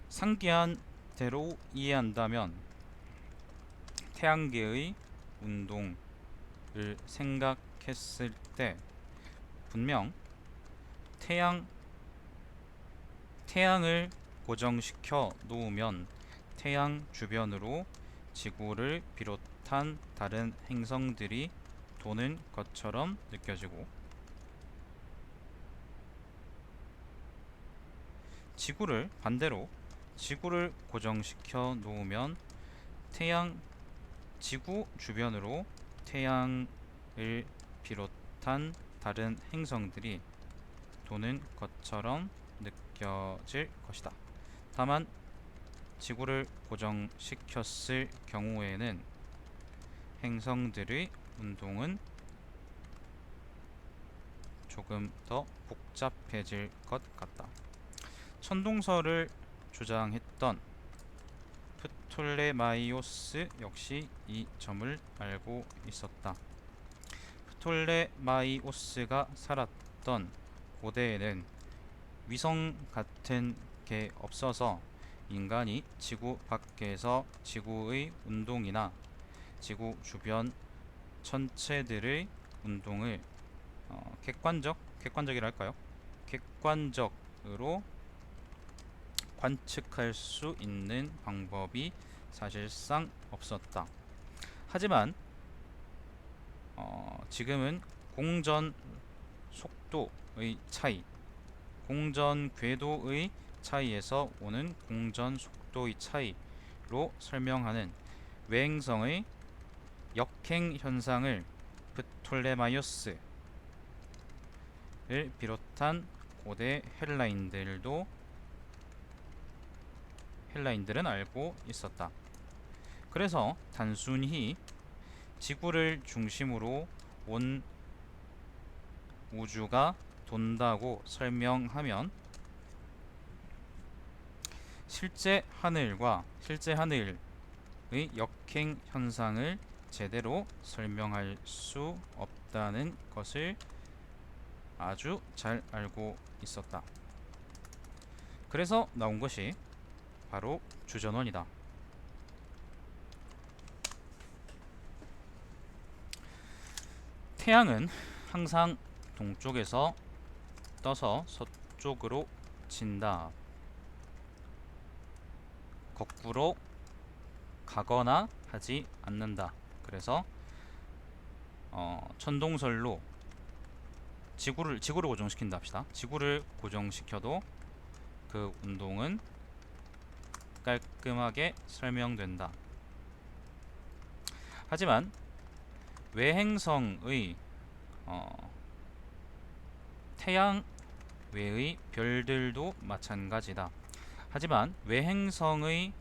상기한 대로 이해한다면 태양계의 운동을 생각했을 때 분명 태양을 고정시켜 놓으면 태양 주변으로 지구를 비롯한 다른 행성들이 도는 것처럼 느껴지고 반대로 지구를 고정시켜 놓으면 지구 주변으로 태양을 비롯한 다른 행성들이 도는 것처럼 느껴질 것이다. 다만 지구를 고정시켰을 경우에는 행성들의 운동은 조금 더 복잡해질 것 같다. 천동설을 주장했던 프톨레마이오스 역시 이 점을 알고 있었다. 프톨레마이오스가 살았던 고대에는 위성 같은 게 없어서 인간이 지구 밖에서 지구의 운동이나 지구 주변 천체들의 운동을 객관적으로 관측할 수 있는 방법이 사실상 없었다. 하지만 지금은 공전 속도의 차이, 공전 궤도의 차이에서 오는 공전 속도의 차이로 설명하는 외행성의 역행 현상을 프톨레마이오스를 비롯한 고대 헬라인들은 알고 있었다. 그래서 단순히 지구를 중심으로 온 우주가 돈다고 설명하면 실제 하늘의 역행 현상을 제대로 설명할 수 없다는 것을 아주 잘 알고 있었다. 그래서 나온 것이 바로 주전원이다. 태양은 항상 동쪽에서 떠서 서쪽으로 진다. 거꾸로 가거나 하지 않는다. 그래서 천동설로 지구를 고정시킨다 합시다. 지구를 고정시켜도 그 운동은 깔끔하게 설명된다. 하지만 외행성의 태양 외의 별들도 마찬가지다. 하지만 외행성이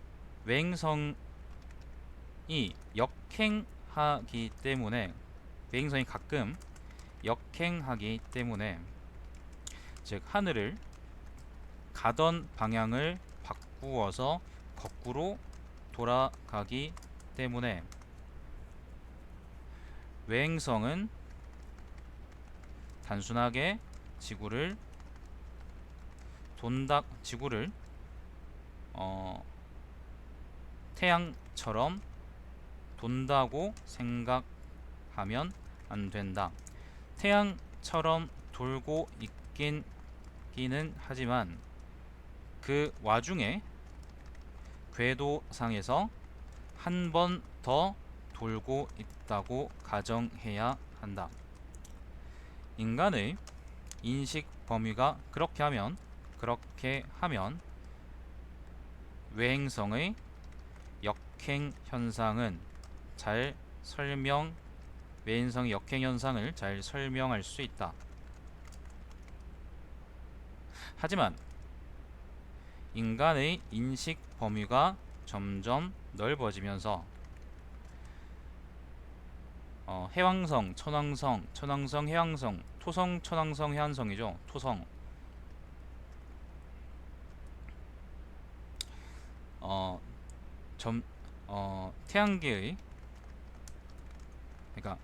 역행하기 때문에, 외행성이 가끔 역행하기 때문에, 즉 하늘을 가던 방향을 바꾸어서 거꾸로 돌아가기 때문에 외행성은 단순하게 지구를 태양처럼 돈다고 생각하면 안 된다. 태양처럼 돌고 있기는 하지만 그 와중에 궤도상에서 한 번 더 돌고 있다고 가정해야 한다. 인간의 인식 범위가 그렇게 하면 외행성의 역행 현상은 외행성의 역행 현상을 잘 설명할 수 있다. 하지만 인간의 인식 범위가 점점 넓어지면서 해왕성, 천왕성, 해왕성, 토성, 천왕성, 해왕성이죠. 토성. 태양계의, 그러니까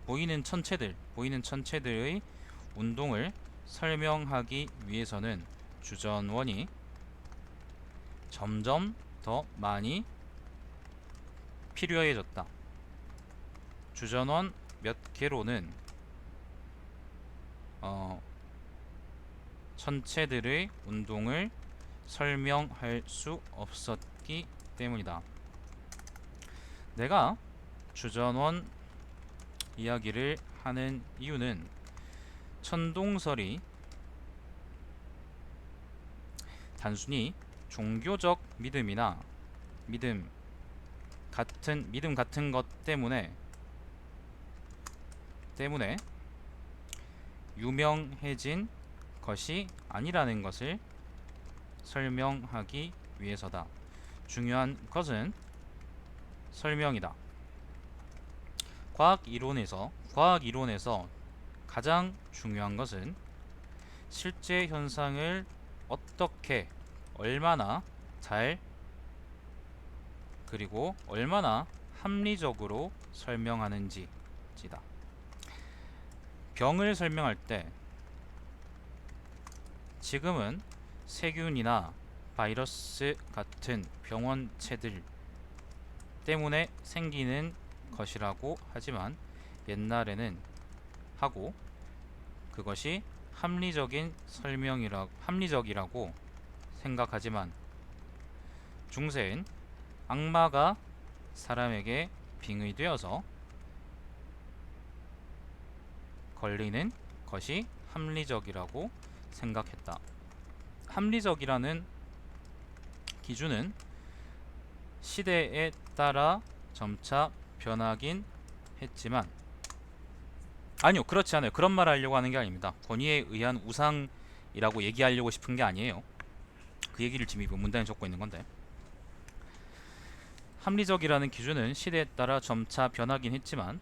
보이는 천체들의 운동을 설명하기 위해서는 주전원이 점점 더 많이 필요해졌다. 주전원 몇 개로는 천체들의 운동을 설명할 수 없었기 때문이다. 내가 주전원 이야기를 하는 이유는 천동설이 단순히 종교적 믿음 같은 것 때문에 유명해진 것이 아니라는 것을 설명하기 위해서다. 중요한 것은 설명이다. 과학 이론에서 가장 중요한 것은 실제 현상을 어떻게, 얼마나 잘, 그리고 얼마나 합리적으로 설명하는지다. 병을 설명할 때 지금은 세균이나 바이러스 같은 병원체들 때문에 생기는 것이라고 하지만 옛날에는 하고 그것이 합리적이라고 생각하지만 중세엔 악마가 사람에게 빙의되어서 걸리는 것이 합리적이라고 생각했다. 합리적이라는 기준은 시대에 따라 점차 변하긴 했지만, 아니요, 그렇지 않아요. 그런 말 하려고 하는 게 아닙니다. 권위에 의한 우상이라고 얘기하려고 싶은 게 아니에요. 그 얘기를 지금 이 문단에 적고 있는 건데, 합리적이라는 기준은 시대에 따라 점차 변하긴 했지만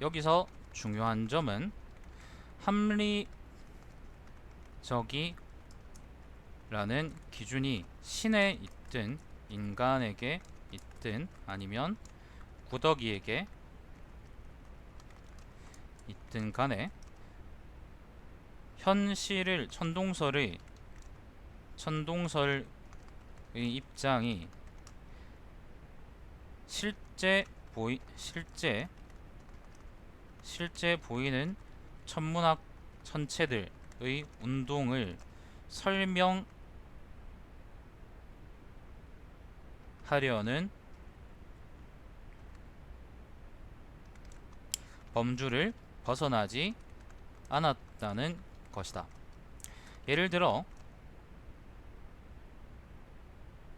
여기서 중요한 점은 합리적이라는 기준이 신에 있든 인간에게 있든 아니면 구더기에게 있든 간에 현실을 천동설의 입장이 실제 보이는 천문학 천체들의 운동을 설명하려는 범주를 벗어나지 않았다는 것이다. 예를 들어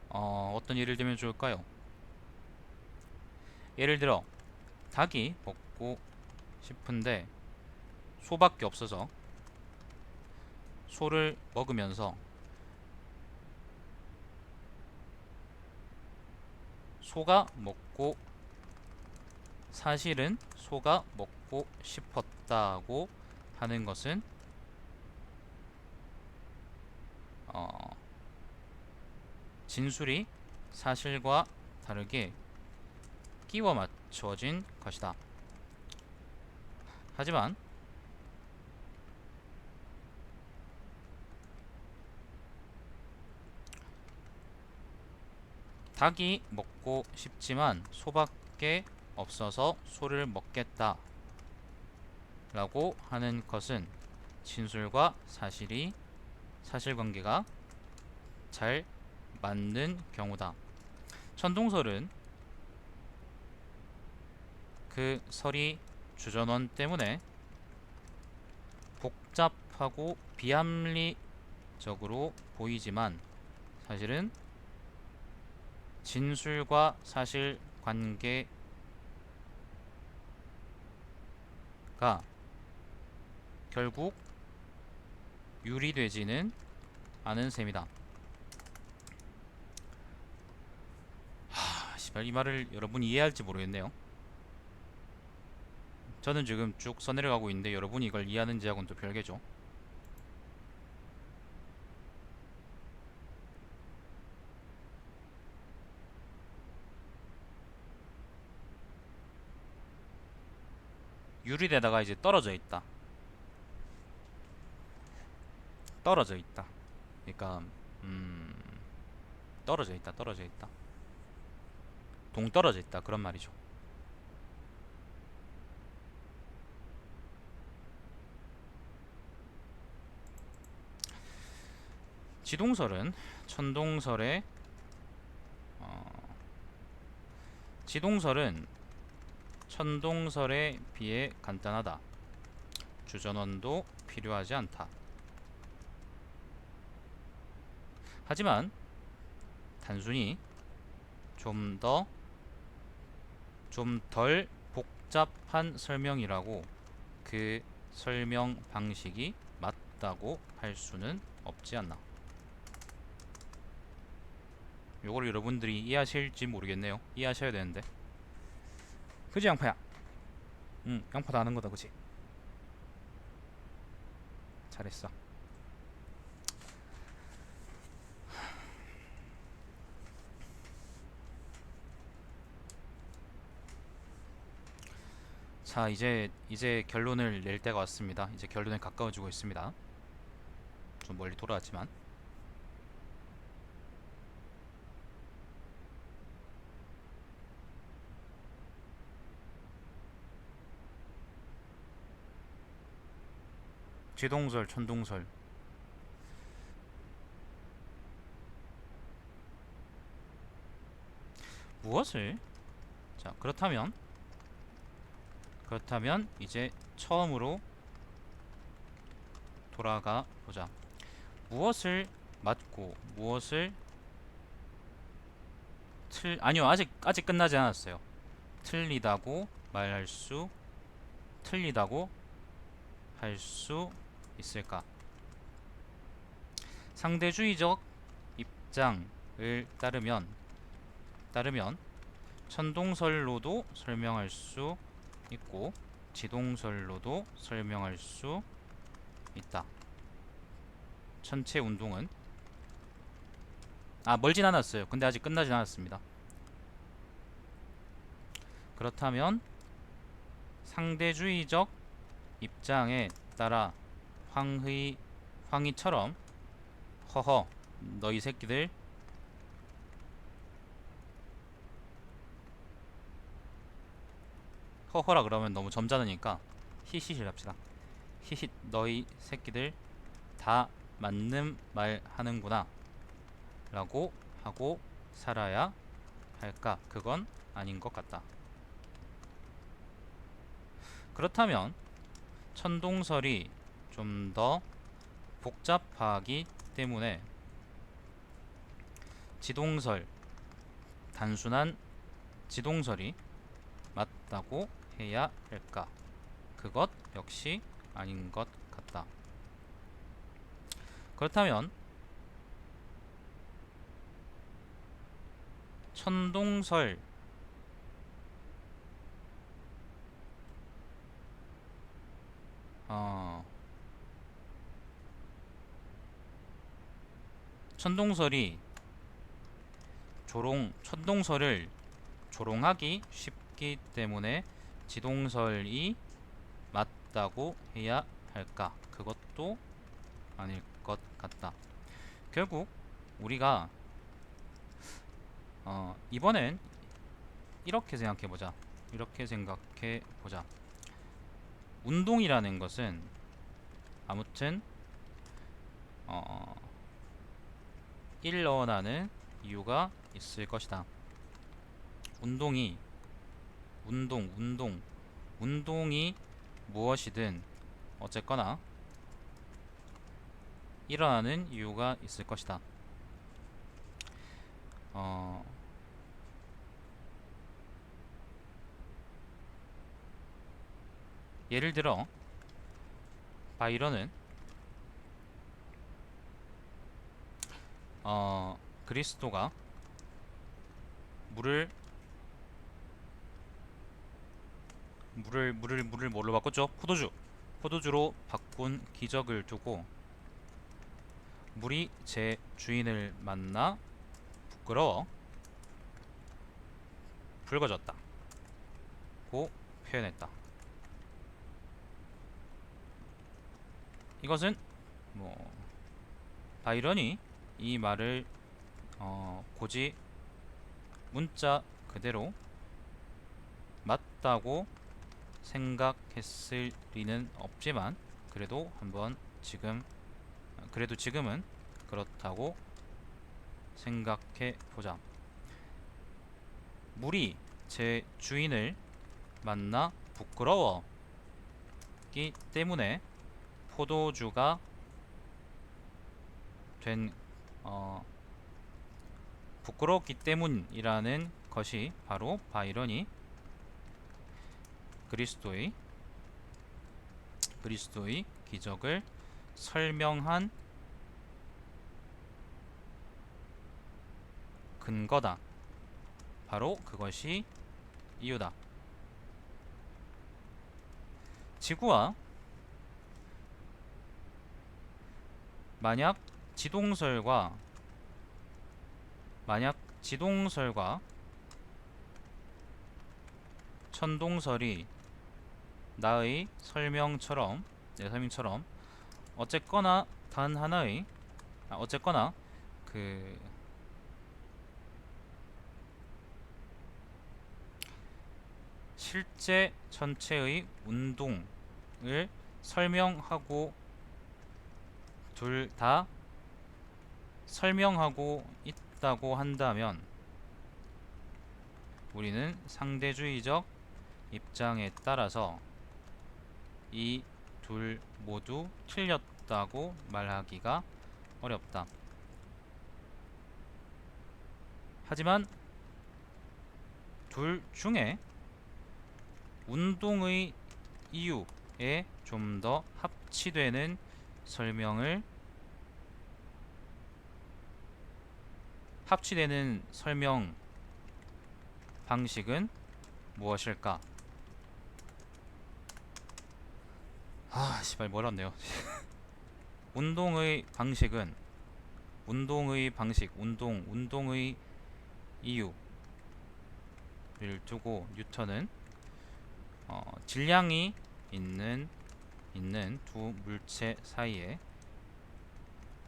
어떤 예를 들면 좋을까요? 예를 들어 닭이 먹고 싶은데 소밖에 없어서 소를 먹으면서 사실은 소가 먹고 싶었다고 하는 것은 진술이 사실과 다르게 끼워 맞춰진 것이다. 하지만 닭이 먹고 싶지만 소밖에 없어서 소를 먹겠다 라고 하는 것은 진술과 사실관계가 잘 맞는 경우다. 천동설은 그 설이 주전원 때문에 복잡하고 비합리적으로 보이지만 사실은 진술과 사실관계가 결국 유리되지는 않은 셈이다. 씨발, 이 말을 여러분이 이해할지 모르겠네요. 저는 지금 쭉 써내려가고 있는데 여러분이 이걸 이해하는지하고는 또 별개죠. 유리되다가 이제 떨어져 있다. 그러니까 떨어져 있다. 동떨어져 있다. 그런 말이죠. 지동설은 천동설의 지동설은 천동설에 비해 간단하다. 주전원도 필요하지 않다. 하지만 단순히 좀 덜 복잡한 설명이라고 그 설명 방식이 맞다고 할 수는 없지 않나. 요걸 여러분들이 이해하실지 모르겠네요. 이해하셔야 되는데. 그지 양파야? 응, 양파 다 아는 거다, 그지? 잘했어. 자, 이제 결론을 낼 때가 왔습니다. 이제 결론에 가까워지고 있습니다. 좀 멀리 돌아왔지만. 지동설, 천동설. 무엇을? 자, 그렇다면 이제 처음으로 돌아가 보자. 무엇을 맞고 무엇을 아니요, 아직 끝나지 않았어요. 틀리다고 말할 수 틀리다고 할 수 있을까? 상대주의적 입장을 따르면 천동설로도 설명할 수 있고 지동설로도 설명할 수 있다. 전체 운동은 멀진 않았어요. 근데 아직 끝나진 않았습니다. 그렇다면 상대주의적 입장에 따라 황희처럼 허허 너희 새끼들 허허라 그러면 너무 점잖으니까 히히히 합시다. 히히 너희 새끼들 다 맞는 말 하는구나 라고 하고 살아야 할까? 그건 아닌 것 같다. 그렇다면 천동설이 좀 더 복잡하기 때문에 단순한 지동설이 맞다고 해야 할까? 그것 역시 아닌 것 같다. 그렇다면 천동설 천동설이 천동설을 조롱하기 쉽기 때문에 지동설이 맞다고 해야 할까? 그것도 아닐 것 같다. 결국 우리가 이번엔 이렇게 생각해보자. 운동이라는 것은 아무튼 일어나는 이유가 있을 것이다. 운동이 무엇이든 어쨌거나 일어나는 이유가 있을 것이다. 예를 들어 바이런은 그리스도가 물을 뭘로 바꿨죠? 포도주로 바꾼 기적을 두고 물이 제 주인을 만나 부끄러워 붉어졌다고 표현했다. 이것은 바이런이 이 말을 굳이 문자 그대로 맞다고 생각했을 리는 없지만 그래도 지금은 그렇다고 생각해 보자. 물이 제 주인을 만나 부끄러웠기 때문에 포도주가 부끄러웠기 때문이라는 것이 바로 바이런이 그리스도의 기적을 설명한 근거다. 바로 그것이 이유다. 지구와 만약 지동설과 천동설이 내 설명처럼 어쨌거나 그 실제 전체의 운동을 설명하고 둘 다 설명하고 있다고 한다면 우리는 상대주의적 입장에 따라서 이 둘 모두 틀렸다고 말하기가 어렵다. 하지만 둘 중에 운동의 이유에 좀 더 합치되는 설명 방식은 무엇일까? 아, 씨발 멀었네요. 운동의 방식은 운동의 이유를 두고 뉴턴은 질량이 있는 두 물체 사이에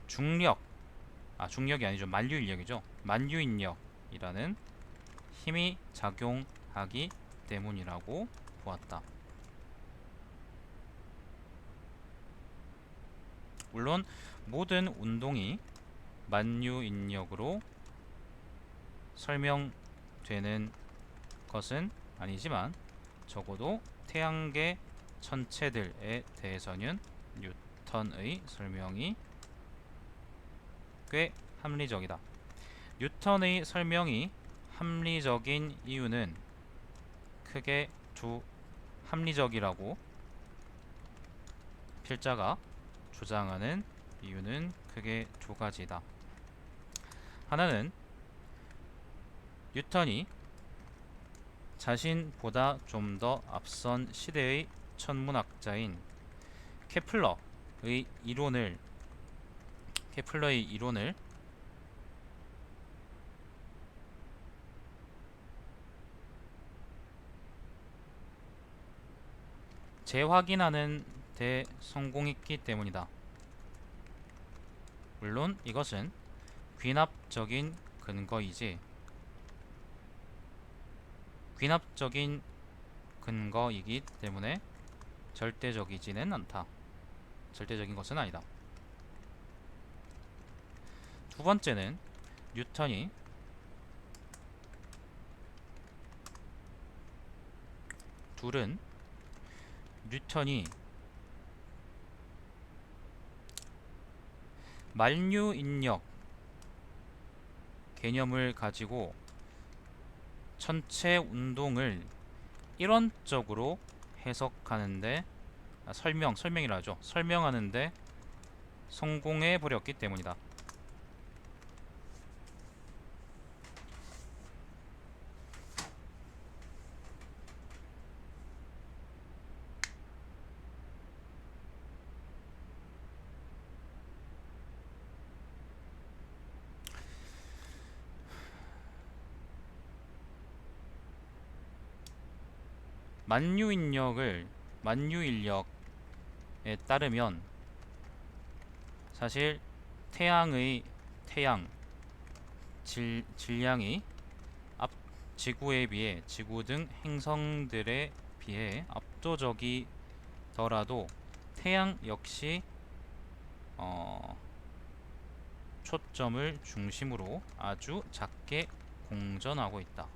중력이 아니죠. 만류인력이죠. 만류인력이라는 힘이 작용하기 때문이라고 보았다. 물론 모든 운동이 만유인력으로 설명되는 것은 아니지만 적어도 태양계 천체들에 대해서는 뉴턴의 설명이 꽤 합리적이다. 뉴턴의 설명이 합리적인 이유는 크게 합리적이라고 필자가 주장하는 이유는 크게 두 가지다. 하나는 뉴턴이 자신보다 좀 더 앞선 시대의 천문학자인 케플러의 이론을 재확인하는 데 성공했기 때문이다. 물론 이것은 귀납적인 근거이기 때문에 절대적인 것은 아니다. 두 번째는 뉴턴이 만유인력 개념을 가지고 전체 운동을 이론적으로 해석하는데 설명하는데 성공해 버렸기 때문이다. 만유인력에 따르면 사실 질량이 지구 등 행성들에 비해 압도적이더라도 태양 역시 초점을 중심으로 아주 작게 공전하고 있다.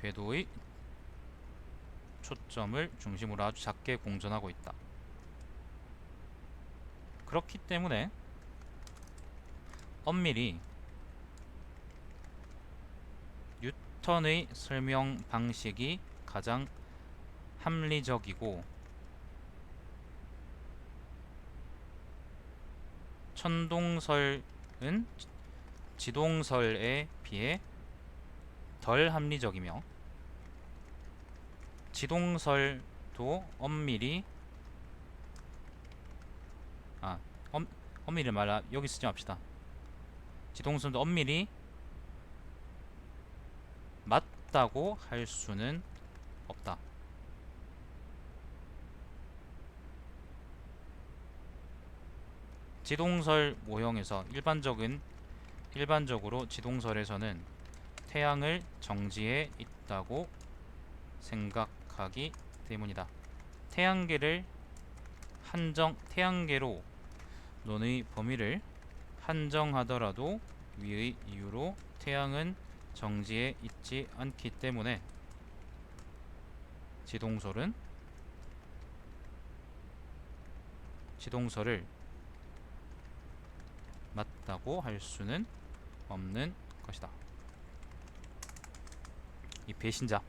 궤도의 초점을 중심으로 아주 작게 공전하고 있다. 그렇기 때문에 엄밀히 뉴턴의 설명 방식이 가장 합리적이고 천동설은 지동설에 비해 덜 합리적이며 지동설도 엄밀히 말하 여기 쓰지 맙시다. 지동설도 엄밀히 맞다고 할 수는 없다. 지동설 모형에서 일반적으로 지동설에서는 태양을 정지해 있다고 생각하기 때문이다. 태양계로 논의 범위를 한정하더라도 위의 이유로 태양은 정지에 있지 않기 때문에 지동설을 맞다고 할 수는 없는 것이다. 이 배신자.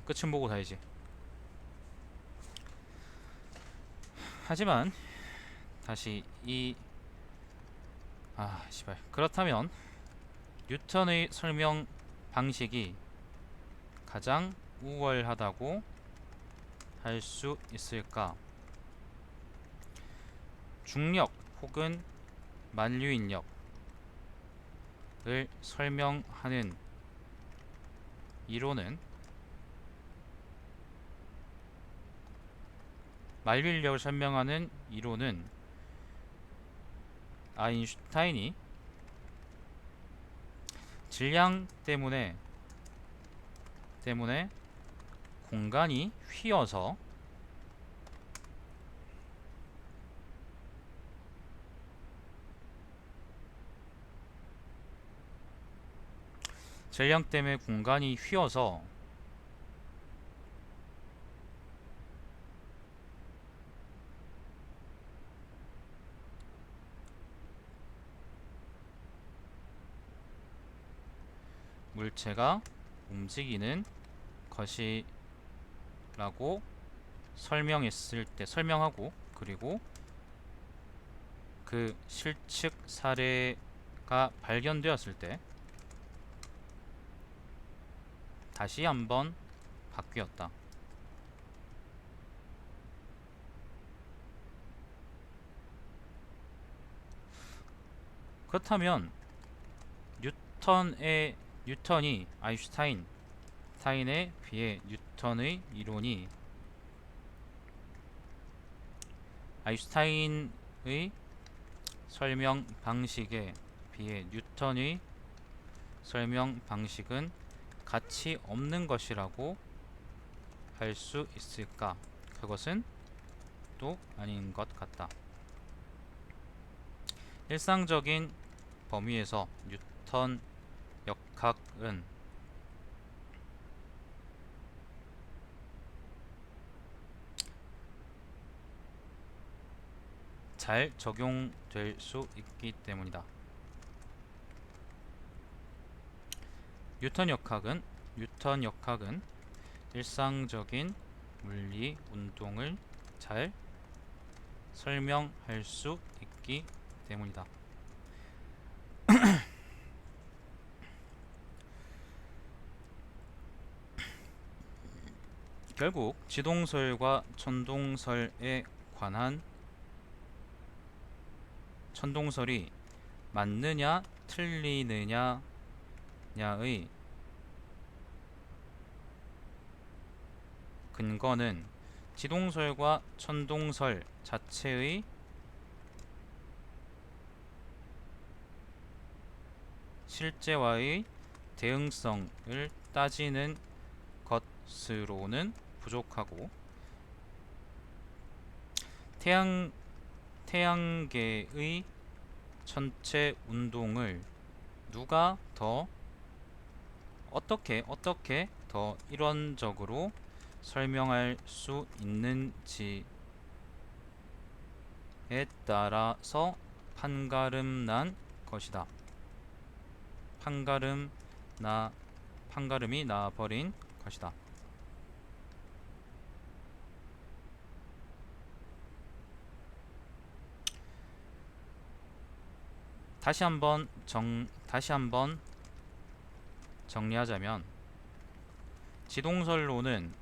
끝은 보고 가야지. 하지만 다시 그렇다면 뉴턴의 설명 방식이 가장 우월하다고 할 수 있을까? 중력 혹은 만류인력을 설명하는 이론은 만류인력을 설명하는 이론은 아인슈타인이 질량 때문에 공간이 휘어서 물체가 움직이는 것이라고 설명하고, 그리고 그 실측 사례가 발견되었을 때 다시 한번 바뀌었다. 그렇다면 뉴턴이 아인슈타인에 비해 뉴턴의 이론이 아인슈타인의 설명 방식에 비해 뉴턴의 설명 방식은 가치 없는 것이라고 할 수 있을까? 그것은 또 아닌 것 같다. 일상적인 범위에서 뉴턴 역학은 잘 적용될 수 있기 때문이다. 뉴턴 역학은 일상적인 물리 운동을 잘 설명할 수 있기 때문이다. 결국 지동설과 천동설에 관한 천동설이 맞느냐 틀리느냐의 근거는 지동설과 천동설 자체의 실제와의 대응성을 따지는 것으로는 부족하고, 태양계의 전체 운동을 누가 어떻게 더 이론적으로 설명할 수 있는지에 따라서 판가름이 나버린 것이다. 다시 한번 정리하자면, 지동설로는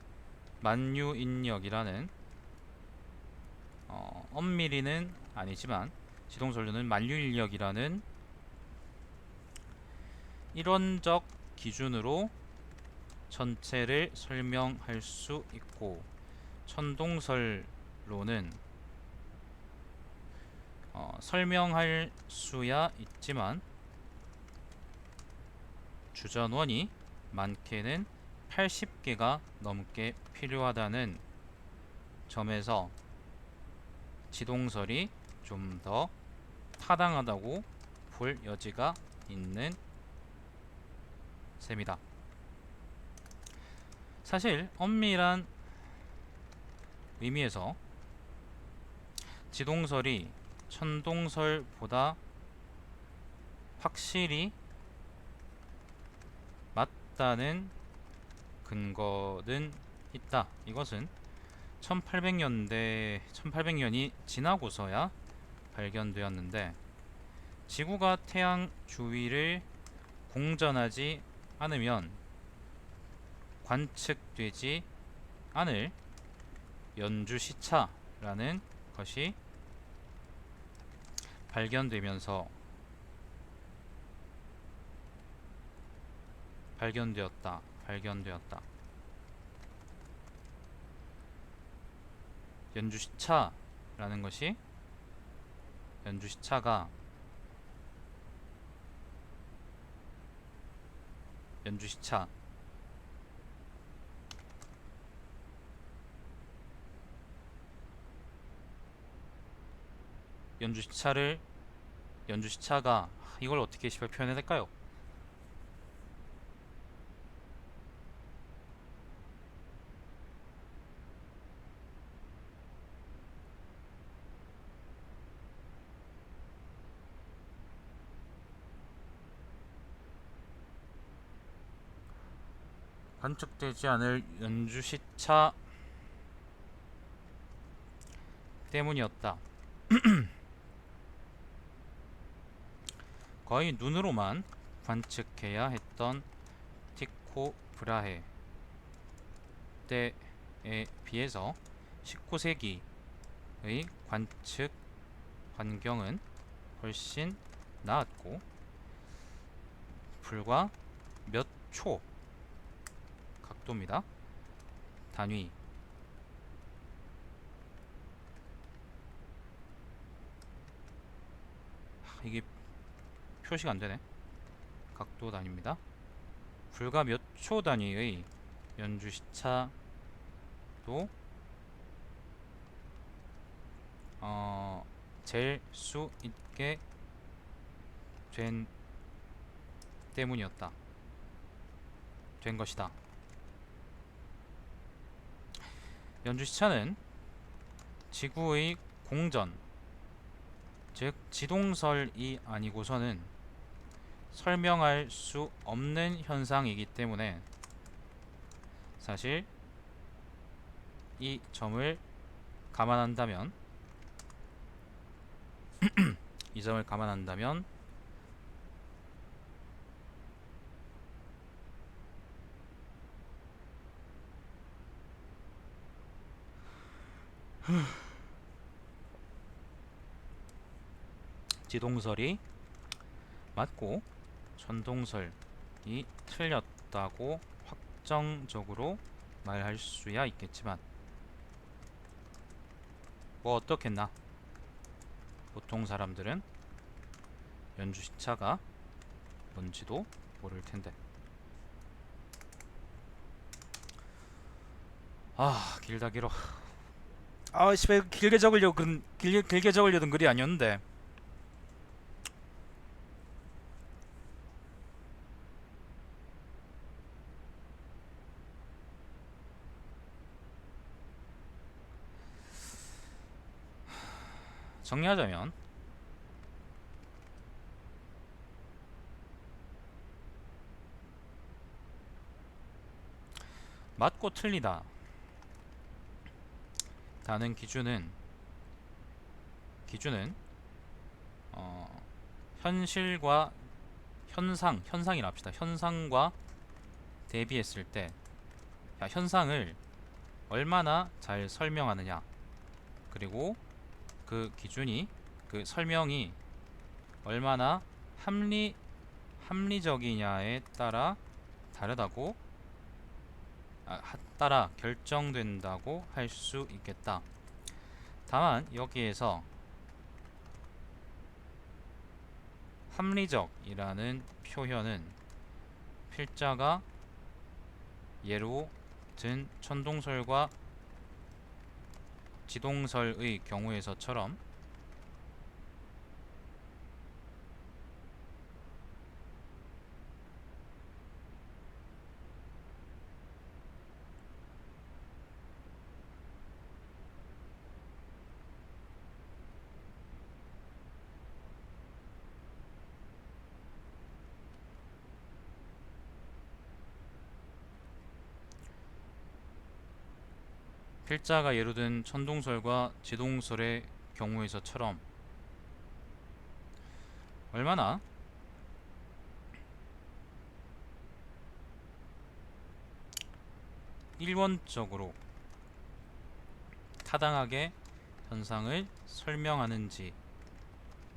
만유인력이라는 엄밀히는 아니지만 지동설로는 만유인력이라는 이론적 기준으로 전체를 설명할 수 있고, 천동설로는 설명할 수야 있지만 주전원이 많게는 80개가 넘게 필요하다는 점에서 지동설이 좀 더 타당하다고 볼 여지가 있는 셈이다. 사실 엄밀한 의미에서 지동설이 천동설보다 확실히 맞다는 근거는 있다. 이것은 1800년이 지나고서야 발견되었는데, 지구가 태양 주위를 공전하지 않으면 관측되지 않을 연주시차라는 것이 발견되었다. 연주시차라는 것이 연주시차가 연주시차 연주시차가 이걸 어떻게 표현해야 될까요? 관측되지 않을 연주시차 때문이었다. 거의 눈으로만 관측해야 했던 티코 브라헤 때에 비해서 19세기의 관측 환경은 훨씬 나았고, 불과 몇 초 각도입니다. 단위 이게 표시가 안되네. 각도 단위입니다. 불과 몇 초 단위의 연주시차도 잴 수 있게 된 것이다. 연주시차는 지구의 공전, 즉 지동설이 아니고서는 설명할 수 없는 현상이기 때문에, 사실 이 점을 감안한다면 지동설이 맞고 천동설이 틀렸다고 확정적으로 말할 수야 있겠지만, 뭐 어떻겠나. 보통 사람들은 연주시차가 뭔지도 모를 텐데. 길다 길어. 씨발, 길게 적으려던 글이 아니었는데. 정리하자면, 맞고 틀리다 라는 기준은 현실과 현상이라 합시다. 현상과 대비했을 때, 현상을 얼마나 잘 설명하느냐, 그리고 그 설명이 얼마나 합리적이냐에 따라 결정된다고 할 수 있겠다. 다만 여기에서 합리적이라는 표현은 필자가 예로 든 천동설과 지동설의 경우에서처럼 필자가 예로 든 천동설과 지동설의 경우에서처럼 얼마나 일원적으로 타당하게 현상을 설명하는지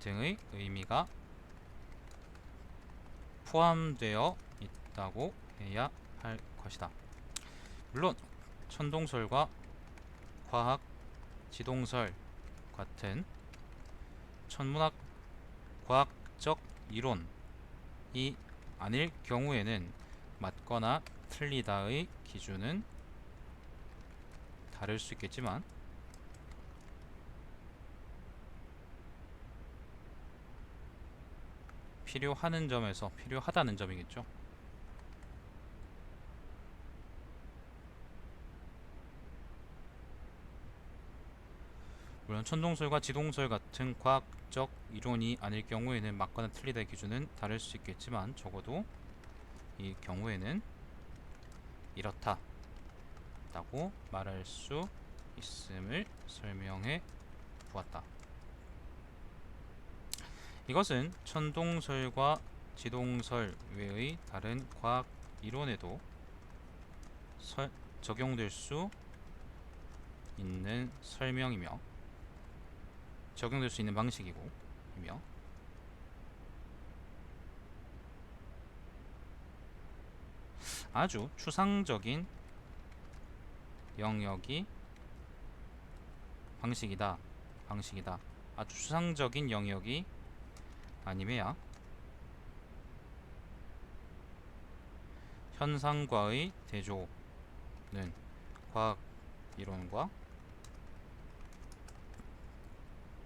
등의 의미가 포함되어 있다고 해야 할 것이다. 물론 천동설과 과학, 지동설 같은 천문학 과학적 이론이 아닐 경우에는 맞거나 틀리다의 기준은 다를 수 있겠지만 필요하는 점에서 필요하다는 점이겠죠. 물론 천동설과 지동설 같은 과학적 이론이 아닐 경우에는 맞거나 틀리다의 기준은 다를 수 있겠지만 적어도 이 경우에는 이렇다 라고 말할 수 있음을 설명해 보았다. 이것은 천동설과 지동설 외의 다른 과학 이론에도 적용될 수 있는 설명이며 적용될 수 있는 방식이고 이며 아주 추상적인 영역이 방식이다. 아주 추상적인 영역이 아니매야 현상과의 대조는 과학 이론과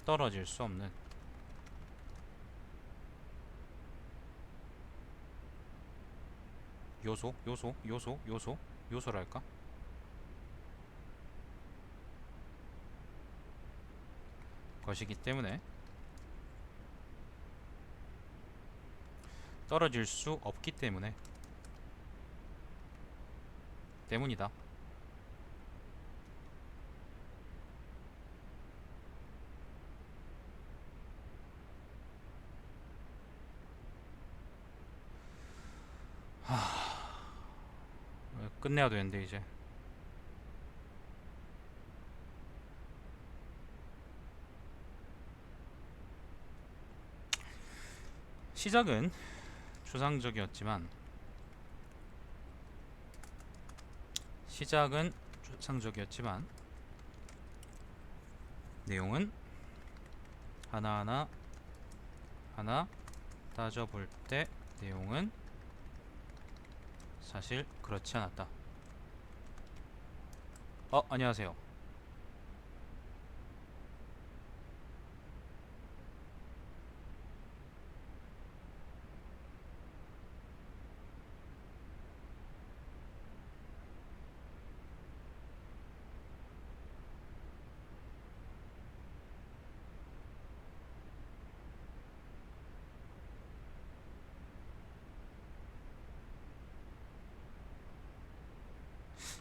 떨어질 수 없는 요소랄까? 것이기 때문에 떨어질 수 없기 때문이다. 끝내야 되는데 이제 시작은 추상적이었지만 내용은 하나 따져볼 때 내용은 사실 그렇지 않았다. 안녕하세요.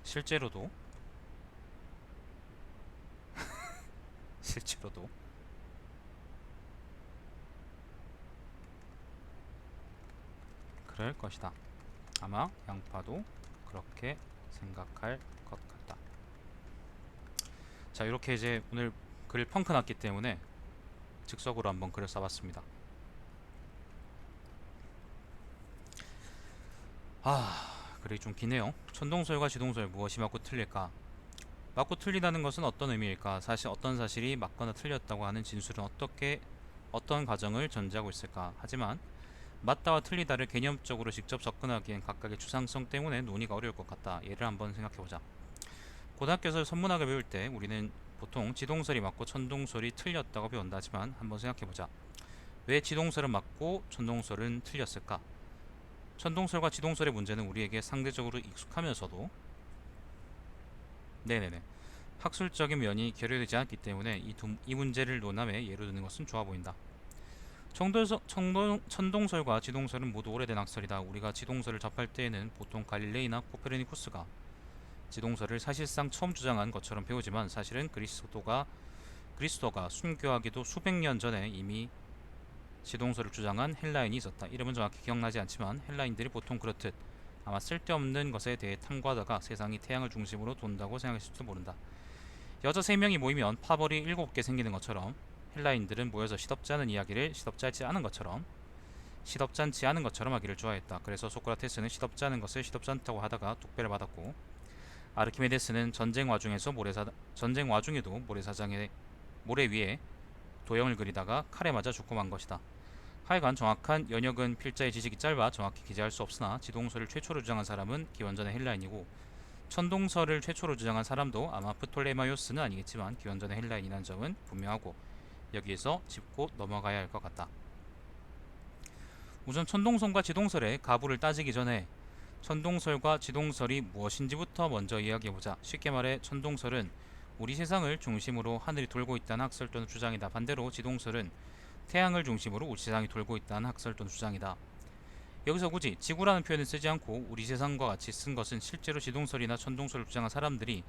실제로도 그럴 것이다. 아마 양파도 그렇게 생각할 것 같다. 자, 이렇게 이제 오늘 글 펑크 났기 때문에 즉석으로 한번 글을 써봤습니다. 글이 좀 기네요. 천동설과 지동설 무엇이 맞고 틀릴까? 맞고 틀리다는 것은 어떤 의미일까? 사실 어떤 사실이 맞거나 틀렸다고 하는 진술은 어떤 과정을 전제하고 있을까? 하지만 맞다와 틀리다를 개념적으로 직접 접근하기엔 각각의 추상성 때문에 논의가 어려울 것 같다. 예를 한번 생각해보자. 고등학교에서 선문학을 배울 때 우리는 보통 지동설이 맞고 천동설이 틀렸다고 배운다. 하지만 한번 생각해보자. 왜 지동설은 맞고 천동설은 틀렸을까? 천동설과 지동설의 문제는 우리에게 상대적으로 익숙하면서도 학술적인 면이 결여되지 않기 때문에 이 문제를 논함에 예로 드는 것은 좋아 보인다. 천동설과 지동설은 모두 오래된 학설이다. 우리가 지동설을 접할 때에는 보통 갈릴레이나 코페르니쿠스가 지동설을 사실상 처음 주장한 것처럼 배우지만 사실은 그리스도가 순교하기도 수백 년 전에 이미 지동설을 주장한 헬라인이 있었다. 이름은 정확히 기억나지 않지만 헬라인들이 보통 그렇듯 아마 쓸데없는 것에 대해 탐구하다가 세상이 태양을 중심으로 돈다고 생각했을지도 모른다. 여자 3명이 모이면 파벌이 7개 생기는 것처럼 헬라인들은 모여서 시덥지 않은 이야기를 시덥지 않은 것처럼 하기를 좋아했다. 그래서 소크라테스는 시덥지 않은 것을 시덥지 않다고 하다가 독배를 받았고, 아르키메데스는 전쟁 와중에도 모래 위에 도형을 그리다가 칼에 맞아 죽고 만 것이다. 하여간 정확한 연역은 필자의 지식이 짧아 정확히 기재할 수 없으나 지동설을 최초로 주장한 사람은 기원전의 헬라인이고, 천동설을 최초로 주장한 사람도 아마 프톨레마이오스는 아니겠지만 기원전의 헬라인이라는 점은 분명하고, 여기에서 짚고 넘어가야 할 것 같다. 우선 천동설과 지동설의 가부를 따지기 전에 천동설과 지동설이 무엇인지부터 먼저 이야기해보자. 쉽게 말해 천동설은 우리 세상을 중심으로 하늘이 돌고 있다는 학설 또는 주장이다. 반대로 지동설은 태양을 중심으로 우리 세상이 돌고 있다는 학설 또는 주장이다. 여기서 굳이 지구라는 표현을 쓰지 않고 우리 세상과 같이 쓴 것은 실제로 지동설이나 천동설을 주장한 사람들이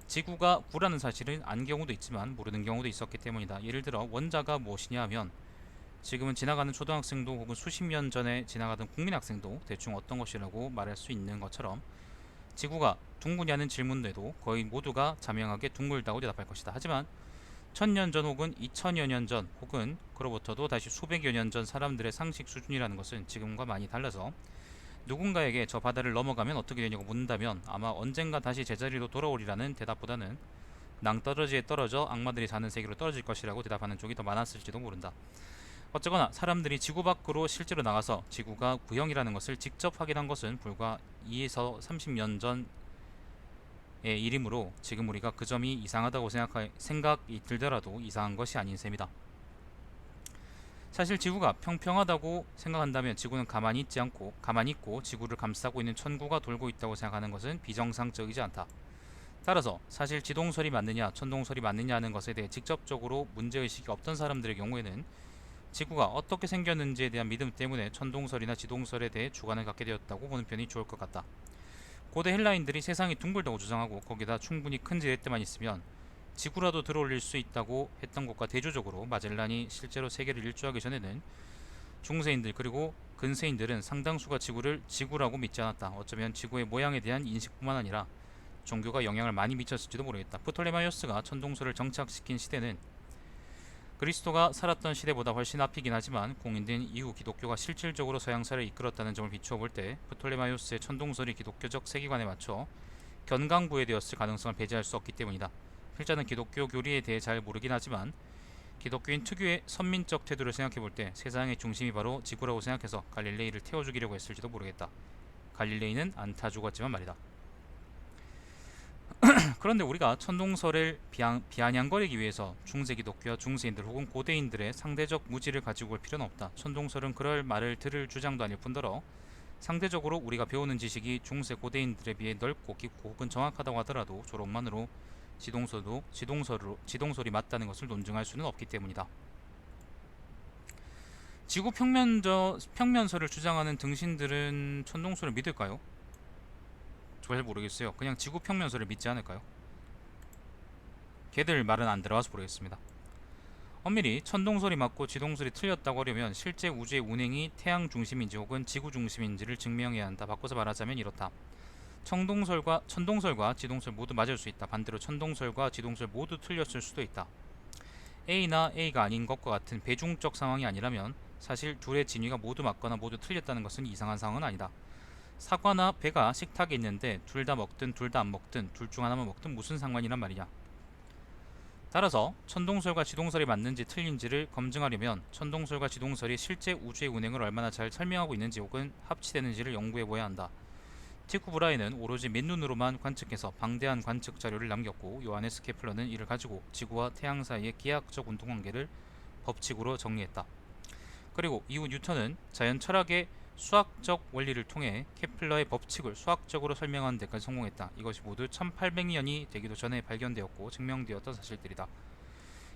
지구가 구라는 사실을 안 경우도 있지만 모르는 경우도 있었기 때문이다. 예를 들어 원자가 무엇이냐 하면 지금은 지나가는 초등학생도 혹은 수십 년 전에 지나가던 국민학생도 대충 어떤 것이라고 말할 수 있는 것처럼 지구가 둥그냐는 질문에도 거의 모두가 자명하게 둥글다고 대답할 것이다. 하지만 1000년 전 혹은 2000여 년 전 혹은 그로부터도 다시 수백여 년 전 사람들의 상식 수준이라는 것은 지금과 많이 달라서 누군가에게 저 바다를 넘어가면 어떻게 되냐고 묻는다면 아마 언젠가 다시 제자리로 돌아오리라는 대답보다는 낭떠러지에 떨어져 악마들이 사는 세계로 떨어질 것이라고 대답하는 쪽이 더 많았을지도 모른다. 어쩌거나 사람들이 지구 밖으로 실제로 나가서 지구가 구형이라는 것을 직접 확인한 것은 불과 2에서 30년 전의 일이므로 지금 우리가 그 점이 이상하다고 생각이 들더라도 이상한 것이 아닌 셈이다. 사실 지구가 평평하다고 생각한다면 지구는 가만히 있고 지구를 감싸고 있는 천구가 돌고 있다고 생각하는 것은 비정상적이지 않다. 따라서 사실 지동설이 맞느냐 천동설이 맞느냐 하는 것에 대해 직접적으로 문제의식이 없던 사람들의 경우에는 지구가 어떻게 생겼는지에 대한 믿음 때문에 천동설이나 지동설에 대해 주관을 갖게 되었다고 보는 편이 좋을 것 같다. 고대 헬라인들이 세상이 둥글다고 주장하고 거기다 충분히 큰 지렛대만 있으면 지구라도 들어올릴 수 있다고 했던 것과 대조적으로 마젤란이 실제로 세계를 일주하기 전에는 중세인들 그리고 근세인들은 상당수가 지구를 지구라고 믿지 않았다. 어쩌면 지구의 모양에 대한 인식뿐만 아니라 종교가 영향을 많이 미쳤을지도 모르겠다. 프톨레마이오스가 천동설을 정착시킨 시대는 그리스도가 살았던 시대보다 훨씬 앞이긴 하지만 공인된 이후 기독교가 실질적으로 서양사를 이끌었다는 점을 비추어 볼 때 프톨레마이오스의 천동설이 기독교적 세계관에 맞춰 견강부회되었을 가능성을 배제할 수 없기 때문이다. 필자는 기독교 교리에 대해 잘 모르긴 하지만 기독교인 특유의 선민적 태도를 생각해 볼 때 세상의 중심이 바로 지구라고 생각해서 갈릴레이를 태워 죽이려고 했을지도 모르겠다. 갈릴레이는 안 타 죽었지만 말이다. 그런데 우리가 천동설을 비아냥거리기 위해서 중세 기독교와 중세인들 혹은 고대인들의 상대적 무지를 가지고 올 필요는 없다. 천동설은 그럴 말을 들을 주장도 아닐 뿐더러 상대적으로 우리가 배우는 지식이 중세 고대인들에 비해 넓고 깊고 혹은 정확하다고 하더라도 졸업만으로 지동설이 맞다는 것을 논증할 수는 없기 때문이다. 지구 평면설을 주장하는 등신들은 천동설을 믿을까요? 잘 모르겠어요. 그냥 지구 평면설을 믿지 않을까요? 걔들 말은 안 들어와서 모르겠습니다. 엄밀히 천동설이 맞고 지동설이 틀렸다고 하려면 실제 우주의 운행이 태양 중심인지 혹은 지구 중심인지를 증명해야 한다. 바꿔서 말하자면 이렇다. 천동설과 지동설 모두 맞을 수 있다. 반대로 천동설과 지동설 모두 틀렸을 수도 있다. A나 A가 아닌 것과 같은 배중적 상황이 아니라면 사실 둘의 진위가 모두 맞거나 모두 틀렸다는 것은 이상한 상황은 아니다. 사과나 배가 식탁에 있는데 둘 다 먹든 둘 다 안 먹든 둘 중 하나만 먹든 무슨 상관이란 말이냐. 따라서 천동설과 지동설이 맞는지 틀린지를 검증하려면 천동설과 지동설이 실제 우주의 운행을 얼마나 잘 설명하고 있는지 혹은 합치되는지를 연구해봐야 한다. 티쿠 브라이는 오로지 맨눈으로만 관측해서 방대한 관측 자료를 남겼고 요하네스 케플러는 이를 가지고 지구와 태양 사이의 기하학적 운동관계를 법칙으로 정리했다. 그리고 이후 뉴턴은 자연 철학의 수학적 원리를 통해 케플러의 법칙을 수학적으로 설명하는 데까지 성공했다. 이것이 모두 1800년이 되기도 전에 발견되었고 증명되었던 사실들이다.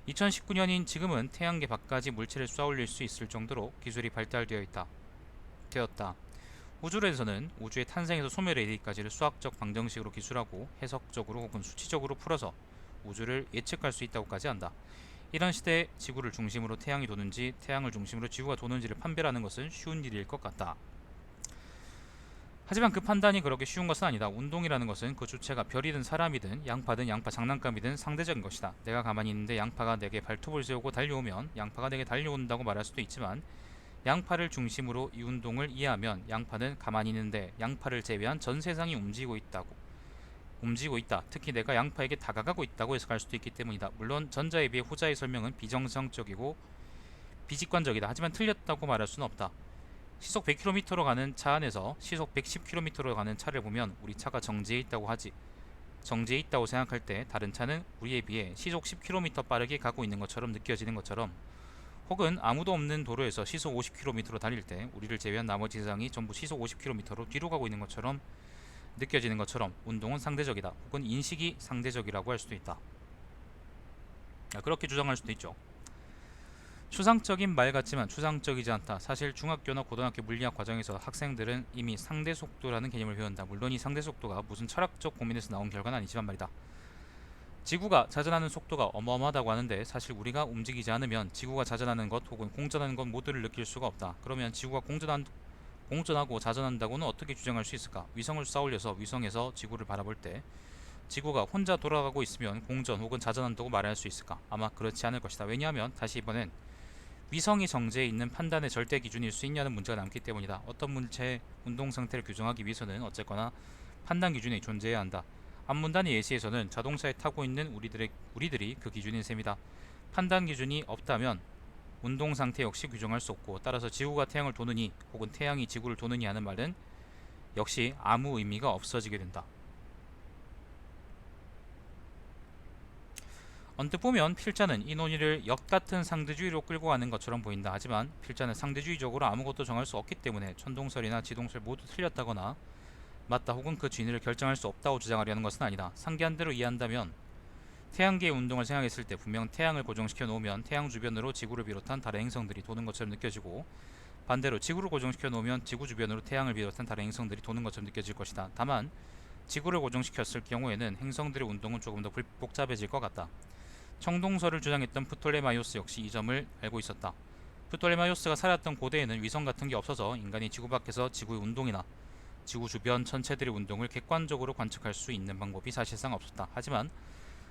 2019년인 지금은 태양계 밖까지 물체를 쏘아올릴 수 있을 정도로 기술이 발달되었다. 우주론에서는 우주의 탄생에서 소멸에 이르기까지를 수학적 방정식으로 기술하고 해석적으로 혹은 수치적으로 풀어서 우주를 예측할 수 있다고까지 한다. 이런 시대에 지구를 중심으로 태양이 도는지 태양을 중심으로 지구가 도는지를 판별하는 것은 쉬운 일일 것 같다. 하지만 그 판단이 그렇게 쉬운 것은 아니다. 운동이라는 것은 그 주체가 별이든 사람이든 양파든 양파 장난감이든 상대적인 것이다. 내가 가만히 있는데 양파가 내게 발톱을 세우고 달려오면 양파가 내게 달려온다고 말할 수도 있지만 양파를 중심으로 이 운동을 이해하면 양파는 가만히 있는데 양파를 제외한 전 세상이 움직이고 있다. 특히 내가 양파에게 다가가고 있다고 해석할 수도 있기 때문이다. 물론 전자에 비해 후자의 설명은 비정상적이고 비직관적이다. 하지만 틀렸다고 말할 수는 없다. 시속 100km로 가는 차 안에서 시속 110km로 가는 차를 보면 우리 차가 정지해 있다고 생각할 때 다른 차는 우리에 비해 시속 10km 빠르게 가고 있는 것처럼 느껴지는 것처럼, 혹은 아무도 없는 도로에서 시속 50km로 달릴 때 우리를 제외한 나머지 세상이 전부 시속 50km로 뒤로 가고 있는 것처럼 느껴지는 것처럼 운동은 상대적이다. 혹은 인식이 상대적이라고 할 수도 있다. 그렇게 주장할 수도 있죠. 추상적인 말 같지만 추상적이지 않다. 사실 중학교나 고등학교 물리학 과정에서 학생들은 이미 상대속도라는 개념을 배운다. 물론 이 상대속도가 무슨 철학적 고민에서 나온 결과는 아니지만 말이다. 지구가 자전하는 속도가 어마어마하다고 하는데 사실 우리가 움직이지 않으면 지구가 자전하는 것 혹은 공전하는 것 모두를 느낄 수가 없다. 그러면 지구가 공전하고 자전한다고는 어떻게 주장할 수 있을까? 위성을 쏘아올려서 위성에서 지구를 바라볼 때 지구가 혼자 돌아가고 있으면 공전 혹은 자전한다고 말할 수 있을까? 아마 그렇지 않을 것이다. 왜냐하면 다시 이번엔 위성이 정제해 있는 판단의 절대 기준일 수 있냐는 문제가 남기 때문이다. 어떤 물체의 운동 상태를 규정하기 위해서는 어쨌거나 판단 기준이 존재해야 한다. 앞문단의 예시에서는 자동차에 타고 있는 우리들이 그 기준인 셈이다. 판단 기준이 없다면 운동 상태 역시 규정할 수 없고, 따라서 지구가 태양을 도느니 혹은 태양이 지구를 도느니 하는 말은 역시 아무 의미가 없어지게 된다. 언뜻 보면 필자는 이 논의를 역같은 상대주의로 끌고 가는 것처럼 보인다. 하지만 필자는 상대주의적으로 아무것도 정할 수 없기 때문에 천동설이나 지동설 모두 틀렸다거나 맞다 혹은 그 진위를 결정할 수 없다고 주장하려는 것은 아니다. 상기한 대로 이해한다면 태양계의 운동을 생각했을 때 분명 태양을 고정시켜 놓으면 태양 주변으로 지구를 비롯한 다른 행성들이 도는 것처럼 느껴지고, 반대로 지구를 고정시켜 놓으면 지구 주변으로 태양을 비롯한 다른 행성들이 도는 것처럼 느껴질 것이다. 다만 지구를 고정시켰을 경우에는 행성들의 운동은 조금 더 복잡해질 것 같다. 청동설을 주장했던 프톨레마이오스 역시 이 점을 알고 있었다. 프톨레마이오스가 살았던 고대에는 위성 같은 게 없어서 인간이 지구 밖에서 지구의 운동이나 지구 주변 천체들의 운동을 객관적으로 관측할 수 있는 방법이 사실상 없었다. 하지만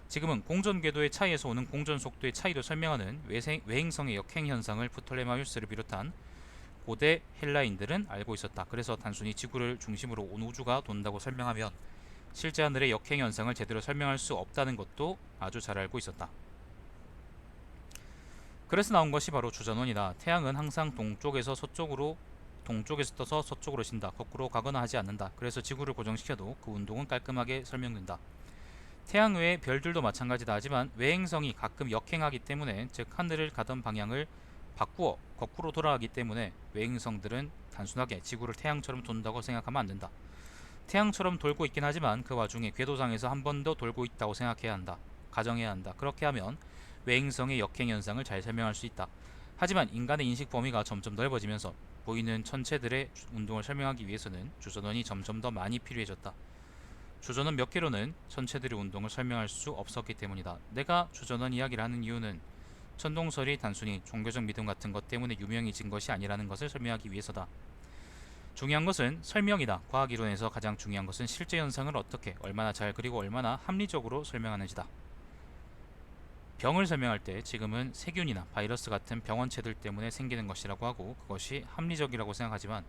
지금은 공전 궤도의 차이에서 오는 공전 속도의 차이를 설명하는 외행성의 역행 현상을 프톨레마이오스를 비롯한 고대 헬라인들은 알고 있었다. 그래서 단순히 지구를 중심으로 온 우주가 돈다고 설명하면 실제 하늘의 역행 현상을 제대로 설명할 수 없다는 것도 아주 잘 알고 있었다. 그래서 나온 것이 바로 주전원이다. 태양은 항상 동쪽에서 떠서 서쪽으로 신다. 거꾸로 가거나 하지 않는다. 그래서 지구를 고정시켜도 그 운동은 깔끔하게 설명된다. 태양 외의 별들도 마찬가지다. 하지만 외행성이 가끔 역행하기 때문에, 즉 하늘을 가던 방향을 바꾸어 거꾸로 돌아가기 때문에 외행성들은 단순하게 지구를 태양처럼 돈다고 생각하면 안 된다. 태양처럼 돌고 있긴 하지만 그 와중에 궤도상에서 한 번 더 돌고 있다고 가정해야 한다. 그렇게 하면 외행성의 역행 현상을 잘 설명할 수 있다. 하지만 인간의 인식 범위가 점점 넓어지면서 보이는 천체들의 운동을 설명하기 위해서는 주전원이 점점 더 많이 필요해졌다. 주전원 몇 개로는 천체들의 운동을 설명할 수 없었기 때문이다. 내가 주전원 이야기를 하는 이유는 천동설이 단순히 종교적 믿음 같은 것 때문에 유명해진 것이 아니라는 것을 설명하기 위해서다. 중요한 것은 설명이다. 과학이론에서 가장 중요한 것은 실제 현상을 어떻게, 얼마나 잘, 그리고 얼마나 합리적으로 설명하는지다. 병을 설명할 때 지금은 세균이나 바이러스 같은 병원체들 때문에 생기는 것이라고 하고 그것이 합리적이라고 생각하지만,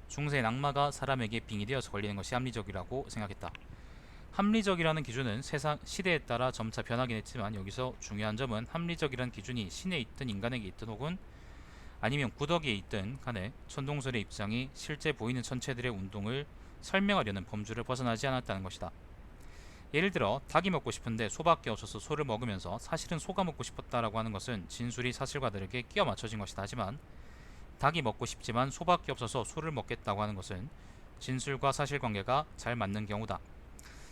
중세의 악마가 사람에게 빙이 되어서 걸리는 것이 합리적이라고 생각했다. 합리적이라는 기준은 시대에 따라 점차 변하긴 했지만, 여기서 중요한 점은 합리적이라는 기준이 신에 있든 인간에게 있든 혹은 아니면 구더기에 있든 간에 천동설의 입장이 실제 보이는 천체들의 운동을 설명하려는 범주를 벗어나지 않았다는 것이다. 예를 들어 닭이 먹고 싶은데 소밖에 없어서 소를 먹으면서 사실은 소가 먹고 싶었다라고 하는 것은 진술이 사실과 다르게 끼워 맞춰진 것이다. 하지만 닭이 먹고 싶지만 소밖에 없어서 소를 먹겠다고 하는 것은 진술과 사실관계가 잘 맞는 경우다.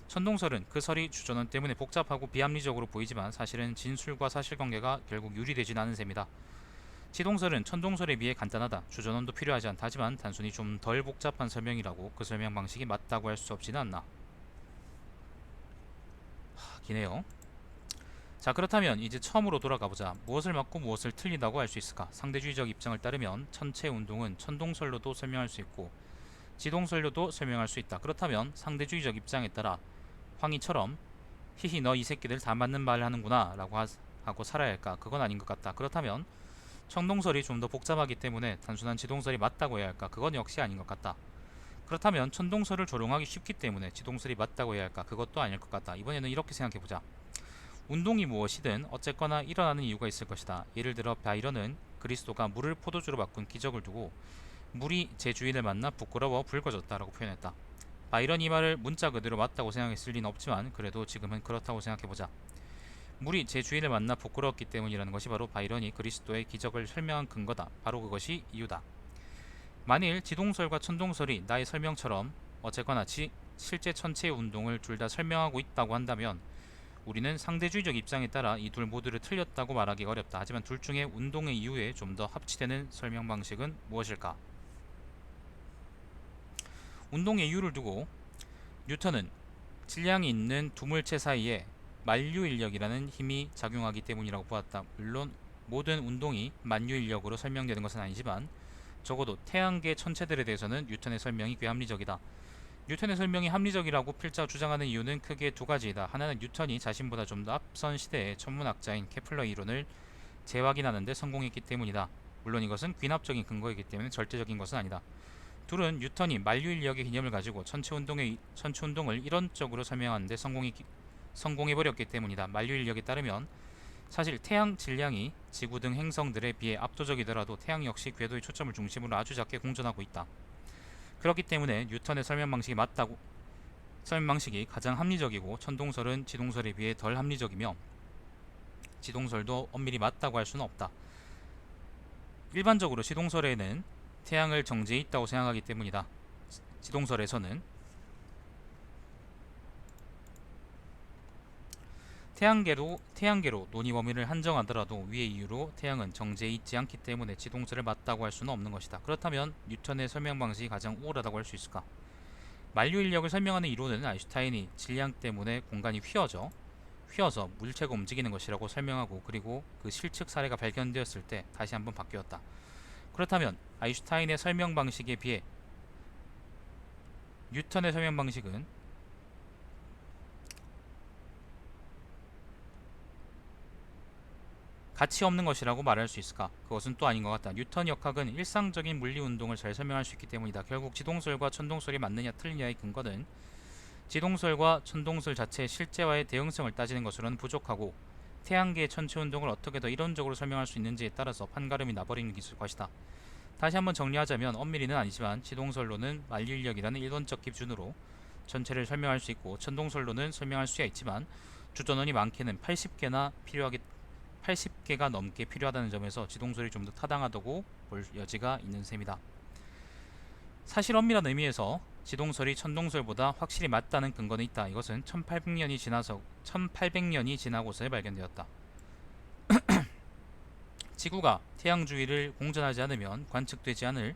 천동설은 그 설이 주전원 때문에 복잡하고 비합리적으로 보이지만 사실은 진술과 사실관계가 결국 유리되진 않은 셈이다. 지동설은 천동설에 비해 간단하다. 주전원도 필요하지 않다. 하지만 단순히 좀 덜 복잡한 설명이라고 그 설명 방식이 맞다고 할 수 없지는 않나. 기네요. 자, 그렇다면 이제 처음으로 돌아가보자. 무엇을 맞고 무엇을 틀리다고 할 수 있을까? 상대주의적 입장을 따르면 천체 운동은 천동설로도 설명할 수 있고 지동설로도 설명할 수 있다. 그렇다면 상대주의적 입장에 따라 황희처럼 히히 너 이 새끼들 다 맞는 말 하는구나 라고 하고 살아야 할까? 그건 아닌 것 같다. 그렇다면 천동설이 좀 더 복잡하기 때문에 단순한 지동설이 맞다고 해야 할까? 그건 역시 아닌 것 같다. 그렇다면 천동설을 조롱하기 쉽기 때문에 지동설이 맞다고 해야 할까? 그것도 아닐 것 같다. 이번에는 이렇게 생각해보자. 운동이 무엇이든 어쨌거나 일어나는 이유가 있을 것이다. 예를 들어 바이런은 그리스도가 물을 포도주로 바꾼 기적을 두고 물이 제 주인을 만나 부끄러워 붉어졌다라고 표현했다. 바이런이 이 말을 문자 그대로 맞다고 생각했을 리는 없지만 그래도 지금은 그렇다고 생각해보자. 물이 제 주인을 만나 부끄러웠기 때문이라는 것이 바로 바이런이 그리스도의 기적을 설명한 근거다. 바로 그것이 이유다. 만일 지동설과 천동설이 나의 설명처럼 어쨌거나 실제 천체의 운동을 둘 다 설명하고 있다고 한다면 우리는 상대주의적 입장에 따라 이 둘 모두를 틀렸다고 말하기가 어렵다. 하지만 둘 중에 운동의 이유에 좀 더 합치되는 설명 방식은 무엇일까? 운동의 이유를 두고 뉴턴은 질량이 있는 두 물체 사이에 만류인력이라는 힘이 작용하기 때문이라고 보았다. 물론 모든 운동이 만류인력으로 설명되는 것은 아니지만 적어도 태양계 천체들에 대해서는 뉴턴의 설명이 꽤 합리적이다. 뉴턴의 설명이 합리적이라고 필자 주장하는 이유는 크게 두 가지이다. 하나는 뉴턴이 자신보다 좀 더 앞선 시대의 천문학자인 케플러 이론을 재확인하는 데 성공했기 때문이다. 물론 이것은 귀납적인 근거이기 때문에 절대적인 것은 아니다. 둘은 뉴턴이 만류인력의 개념을 가지고 천체 운동을 이론적으로 설명하는 데 성공해버렸기 때문이다. 만류인력에 따르면 사실 태양 질량이 지구 등 행성들에 비해 압도적이더라도 태양 역시 궤도의 초점을 중심으로 아주 작게 공전하고 있다. 그렇기 때문에 뉴턴의 설명 방식이 가장 합리적이고 천동설은 지동설에 비해 덜 합리적이며 지동설도 엄밀히 맞다고 할 수는 없다. 일반적으로 지동설에는 태양을 정제해 있다고 생각하기 때문이다. 지동설에서는 태양계로 논의 범위를 한정하더라도 위의 이유로 태양은 정제해 있지 않기 때문에 지동설을 맞다고 할 수는 없는 것이다. 그렇다면 뉴턴의 설명 방식이 가장 우월하다고 할 수 있을까? 만류인력을 설명하는 이론은 아인슈타인이 질량 때문에 공간이 휘어서 물체가 움직이는 것이라고 설명하고 그리고 그 실측 사례가 발견되었을 때 다시 한번 바뀌었다. 그렇다면 아인슈타인의 설명 방식에 비해 뉴턴의 설명 방식은 가치 없는 것이라고 말할 수 있을까? 그것은 또 아닌 것 같다. 뉴턴 역학은 일상적인 물리 운동을 잘 설명할 수 있기 때문이다. 결국 지동설과 천동설이 맞느냐 틀리냐의 근거는 지동설과 천동설 자체의 실제와의 대응성을 따지는 것으로는 부족하고 태양계의 천체 운동을 어떻게 더 이론적으로 설명할 수 있는지에 따라서 판가름이 나버리는 것이다. 다시 한번 정리하자면 엄밀히는 아니지만 지동설로는 만류인력이라는 이론적 기준으로 전체를 설명할 수 있고 천동설로는 설명할 수야 있지만 주전원이 많게는 80개가 넘게 필요하다는 점에서 지동설이 좀 더 타당하다고 볼 여지가 있는 셈이다. 사실 엄밀한 의미에서 지동설이 천동설보다 확실히 맞다는 근거는 있다. 이것은 1800년이 지나고서 발견되었다. 지구가 태양 주위를 공전하지 않으면 관측되지 않을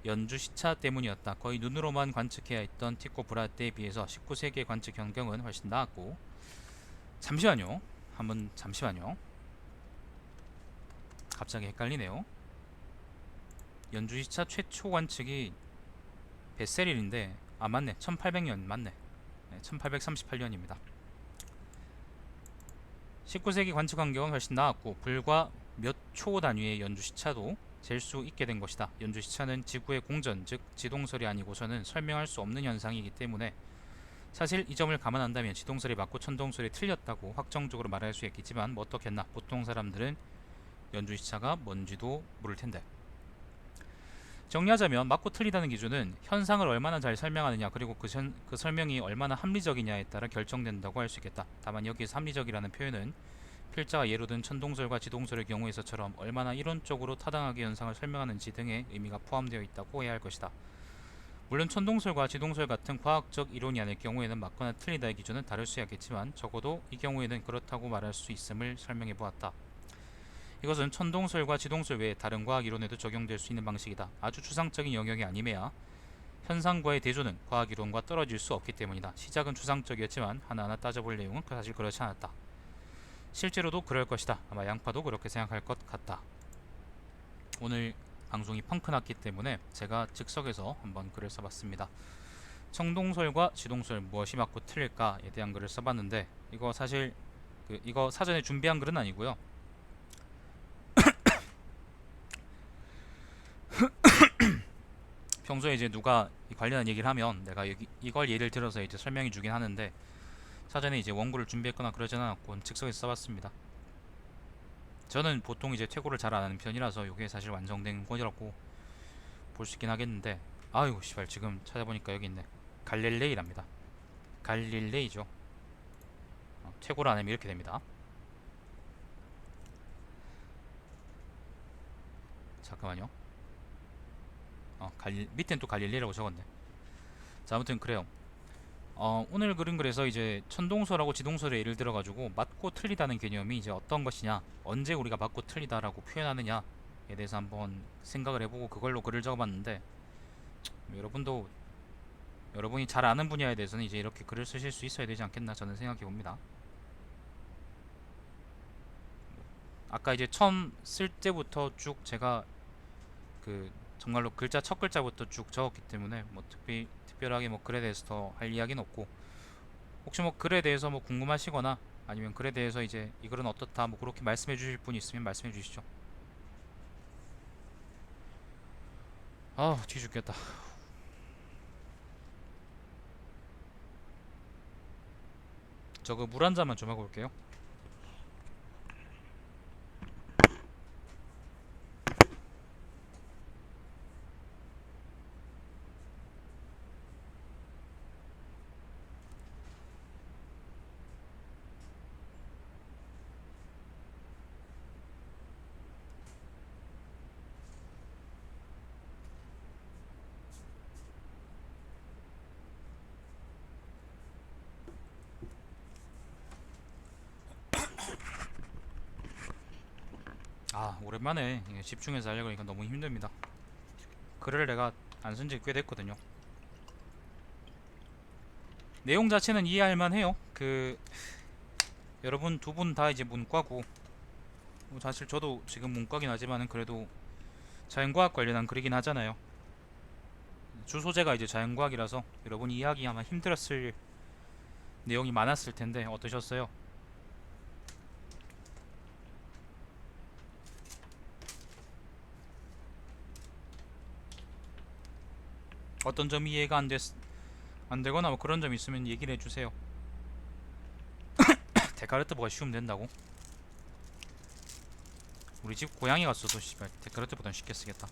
연주 시차 때문이었다. 거의 눈으로만 관측해야 했던 티코 브라떼에 비해서 19세기의 관측 환경은 훨씬 나았고 잠시만요. 갑자기 헷갈리네요. 연주 시차 최초 관측이 베셀일인데 맞네. 1800년 맞네. 1838년입니다. 19세기 관측 환경은 훨씬 나았고 불과 몇 초 단위의 연주 시차도 잴 수 있게 된 것이다. 연주 시차는 지구의 공전, 즉 지동설이 아니고서는 설명할 수 없는 현상이기 때문에 사실 이 점을 감안한다면 지동설이 맞고 천동설이 틀렸다고 확정적으로 말할 수 있겠지만 뭐 어떻겠나. 보통 사람들은 연주 시차가 뭔지도 모를 텐데. 정리하자면 맞고 틀리다는 기준은 현상을 얼마나 잘 설명하느냐 그리고 그 설명이 얼마나 합리적이냐에 따라 결정된다고 할 수 있겠다. 다만 여기에서 합리적이라는 표현은 필자가 예로 든 천동설과 지동설의 경우에서처럼 얼마나 이론적으로 타당하게 현상을 설명하는지 등의 의미가 포함되어 있다고 해야 할 것이다. 물론 천동설과 지동설 같은 과학적 이론이 아닐 경우에는 맞거나 틀리다의 기준은 다를 수 있겠지만 적어도 이 경우에는 그렇다고 말할 수 있음을 설명해 보았다. 이것은 천동설과 지동설 외에 다른 과학 이론에도 적용될 수 있는 방식이다. 아주 추상적인 영역이 아님에야 현상과의 대조는 과학 이론과 떨어질 수 없기 때문이다. 시작은 추상적이었지만 하나하나 따져볼 내용은 사실 그렇지 않았다. 실제로도 그럴 것이다. 아마 양파도 그렇게 생각할 것 같다. 오늘 방송이 펑크 났기 때문에 제가 즉석에서 한번 글을 써봤습니다. 청동설과 지동설 무엇이 맞고 틀릴까에 대한 글을 써봤는데, 이거 사실 이거 사전에 준비한 글은 아니고요. 평소에 이제 누가 관련한 얘기를 하면 내가 이걸 예를 들어서 이제 설명해 주긴 하는데, 사전에 이제 원고를 준비했거나 그러진 않았고 즉석에서 써봤습니다. 저는 보통 이제 퇴고를 잘 안 하는 편이라서 이게 사실 완성된 거라고 볼 수 있긴 하겠는데, 아유 씨발, 지금 찾아보니까 여기 있네. 갈릴레이랍니다. 갈릴레이죠. 퇴고를 안 하면 이렇게 됩니다. 잠깐만요. 밑엔 또 갈릴레이라고 적었네. 자, 아무튼 그래요. 오늘 글은 그래서 이제 천동설하고 지동설의 예를 들어가지고 맞고 틀리다는 개념이 이제 어떤 것이냐, 언제 우리가 맞고 틀리다라고 표현하느냐에 대해서 한번 생각을 해보고 그걸로 글을 적어봤는데, 여러분도 여러분이 잘 아는 분야에 대해서는 이제 이렇게 글을 쓰실 수 있어야 되지 않겠나 저는 생각해 봅니다. 아까 이제 처음 쓸 때부터 쭉 제가 정말로 글자 첫 글자부터 쭉 적었기 때문에 뭐 특별하게 뭐 글에 대해서 더 할 이야기는 없고, 혹시 뭐 글에 대해서 뭐 궁금하시거나 아니면 글에 대해서 이제 이 글은 어떻다 뭐 그렇게 말씀해 주실 분이 있으면 말씀해 주시죠. 뒤 죽겠다. 저거 물 한 잔만 좀 하고 올게요. 오랜만에 집중해서 하려고 하니까 너무 힘듭니다. 글을 내가 안 쓴 지 꽤 됐거든요. 내용 자체는 이해할 만해요. 여러분 두 분 다 이제 문과고, 사실 저도 지금 문과긴 하지만은 그래도 자연과학 관련한 글이긴 하잖아요. 주 소재가 이제 자연과학이라서 여러분이 이해하기 아마 힘들었을 내용이 많았을 텐데 어떠셨어요? 어떤 점이 이해가 안 되거나 뭐 그런 점 있으면 얘기를 해주세요. 데카르트보다 쉬우면 된다고? 우리 집 고양이 갔어도 씨발 데카르트보단 쉽게 쓰겠다.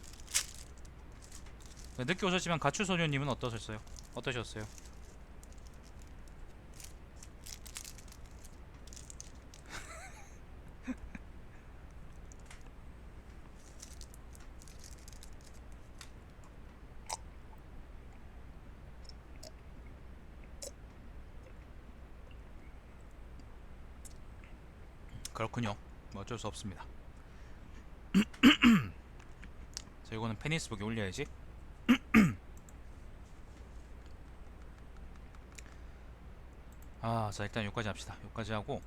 늦게 오셨지만 가출소녀님은 어떠셨어요? 그렇군요. 뭐 어쩔 수 없습니다. 자, 이거는 페니스북에 올려야지. 자, 일단 여기까지 합시다. 여기까지 하고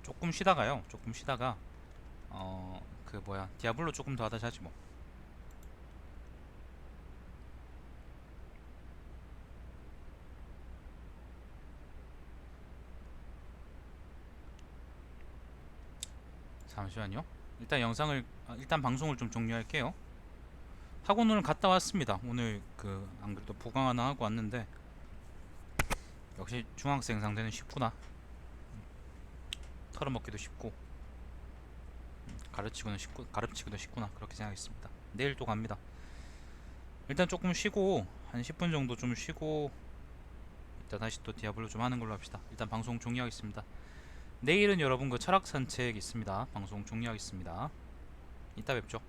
조금 쉬다가 디아블로 조금 더 하다 자지 뭐. 잠시만요. 일단 방송을 좀 종료할게요. 학원을 갔다 왔습니다. 오늘 안 그래도 보강 하나 하고 왔는데, 역시 중학생 상대는 쉽구나. 털어먹기도 쉽고 가르치기도 쉽구나, 그렇게 생각했습니다. 내일 또 갑니다. 일단 조금 쉬고 한 10분 정도 좀 쉬고 이따 다시 또 디아블로 좀 하는 걸로 합시다. 일단 방송 종료하겠습니다. 내일은 여러분 철학 산책 있습니다. 방송 종료하겠습니다. 이따 뵙죠.